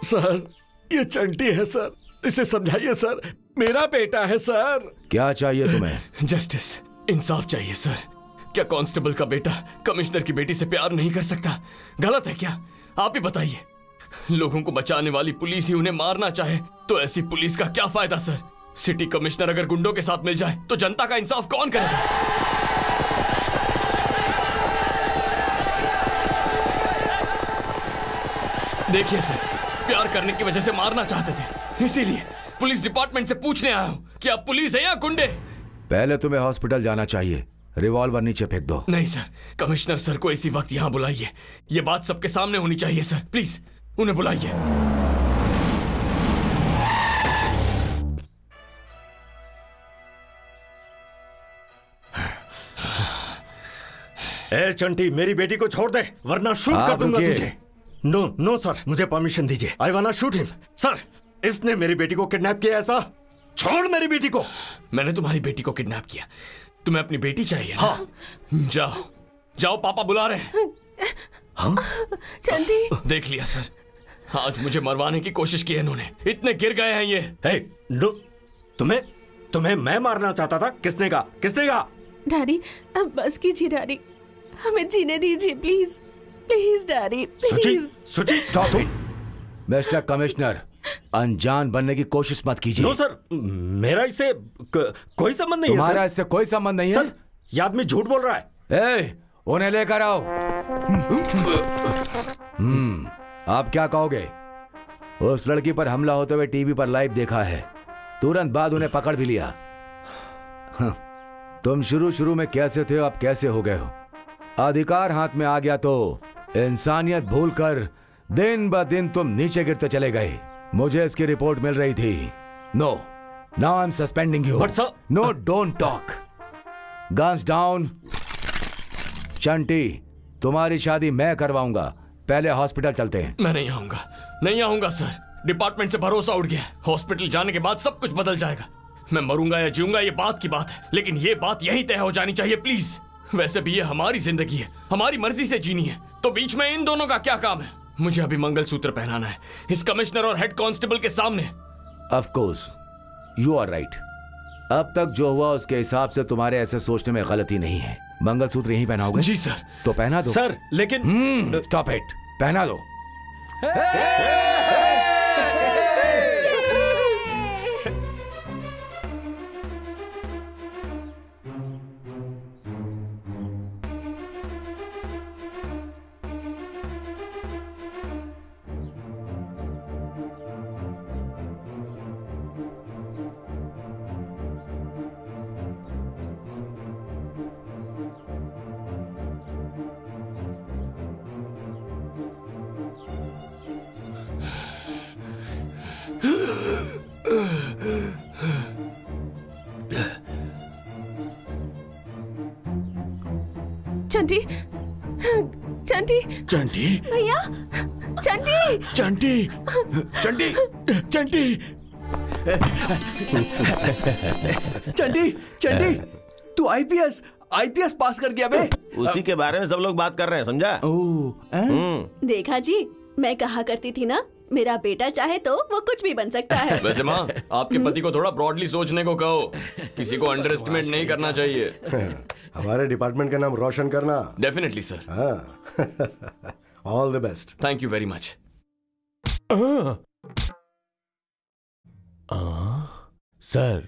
Sir ये चंटी है सर, इसे समझाइए सर, मेरा बेटा है सर। क्या चाहिए तुम्हें? जस्टिस, इंसाफ चाहिए सर। क्या कांस्टेबल का बेटा कमिश्नर की बेटी से प्यार नहीं कर सकता? गलत है क्या? आप ही बताइए। लोगों को बचाने वाली पुलिस ही उन्हें मारना चाहे तो ऐसी पुलिस का क्या फायदा सर? सिटी कमिश्नर अगर गुंडों के साथ मिल जाए तो जनता का इंसाफ कौन करेगा? देखिए सर, प्यार करने की वजह से मारना चाहते थे, इसीलिए पुलिस डिपार्टमेंट से पूछने आया हूँ कि आप पुलिस है या गुंडे। पहले तुम्हें हॉस्पिटल जाना चाहिए। रिवॉल्वर नीचे फेंक दो। नहीं सर, कमिश्नर सर को इसी वक्त यहाँ बुलाइए। ये बात सबके सामने होनी चाहिए सर, प्लीज उन्हें बुलाइए। ए चंटी, मेरी बेटी को छोड़ दे वरना शूट कर दूंगा तुझे। नो नो सर, मुझे परमिशन दीजिए। I want shoot him. Sir, इसने मेरी बेटी को किडनैप किया। ऐसा छोड़ मेरी बेटी को। मैंने तुम्हारी बेटी को किडनैप किया, तुम्हें अपनी बेटी चाहिए ना? हाँ। जाओ जाओ, पापा बुला रहे हैं। हाँ? चंटी, देख लिया सर, आज मुझे मरवाने की कोशिश की है इन्होंने। इतने गिर गए हैं ये। हे, नो, तुम्हें मैं मारना चाहता था। किसने कहा? डैडी अब बस कीजिए डैडी, हमें जीने दीजिए प्लीज प्लीज डैडी प्लीज। सुची, स्टॉप इट। मिस्टर कमिश्नर, अनजान बनने की कोशिश मत कीजिए। नो सर, मेरा इससे कोई संबंध नहीं है। तुम्हारा इससे कोई संबंध नहीं है? सर, ये आदमी झूठ बोल रहा है। ए, उन्हें लेकर आओ। आप क्या कहोगे? उस लड़की पर हमला होते हुए टीवी पर लाइव देखा है, तुरंत बाद उन्हें पकड़ भी लिया। तुम शुरू में कैसे थे, अब कैसे हो गए हो? अधिकार हाथ में आ गया तो इंसानियत भूलकर दिन ब दिन तुम नीचे गिरते चले गए। मुझे इसकी रिपोर्ट मिल रही थी। No, now I am suspending you. No, don't talk. Guns down. Chanti, तुम्हारी शादी मैं करवाऊंगा। पहले हॉस्पिटल चलते हैं। मैं नहीं आऊंगा सर। डिपार्टमेंट से भरोसा उठ गया। हॉस्पिटल जाने के बाद सब कुछ बदल जाएगा। मैं मरूंगा या जीऊंगा ये बात की बात है, लेकिन ये बात यहीं तय हो जानी चाहिए प्लीज। वैसे भी ये हमारी जिंदगी है, हमारी मर्जी से जीनी है, तो बीच में इन दोनों का क्या काम है? मुझे अभी मंगलसूत्र पहनाना है इस कमिश्नर और हेड कांस्टेबल के सामने। Of course, you are right. अब तक जो हुआ उसके हिसाब से तुम्हारे ऐसे सोचने में गलती नहीं है। मंगलसूत्र यहीं पहनाओगे? जी सर। तो पहना दो। सर, लेकिन स्टॉप इट, पहना दो। चंटी, चंटी, चंटी, भैया, चंटी, चंटी, चंटी, चंटी, चंटी, चंटी, तू आईपीएस पास कर गया बे। उसी के बारे में सब लोग बात कर रहे हैं, समझा? देखा जी, मैं कहा करती थी ना, मेरा बेटा चाहे तो वो कुछ भी बन सकता है। वैसे माँ, आपके पति को थोड़ा ब्रॉडली सोचने को कहो। किसी को अंडर एस्टिमेट नहीं करना चाहिए। हमारे डिपार्टमेंट का नाम रोशन करना। Definitely sir. All the best. Thank you very much. Sir,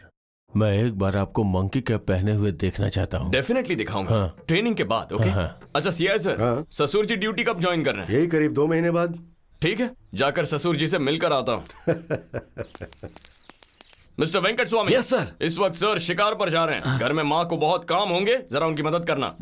मैं एक बार आपको मंकी कैप पहने हुए देखना चाहता हूँ। डेफिनेटली दिखाऊंगा। ट्रेनिंग के बाद। ओके। अच्छा सीआई सर, ससुर जी ड्यूटी कब ज्वाइन कर रहे हैं? यही करीब 2 महीने बाद। ठीक है, जाकर ससुर जी से मिलकर आता हूँ। Mister Venkat Swami. Yes sir. इस वक्त सर शिकार पर जा रहे हैं। घर में माँ को बहुत काम होंगे, जरा उनकी मदद करना।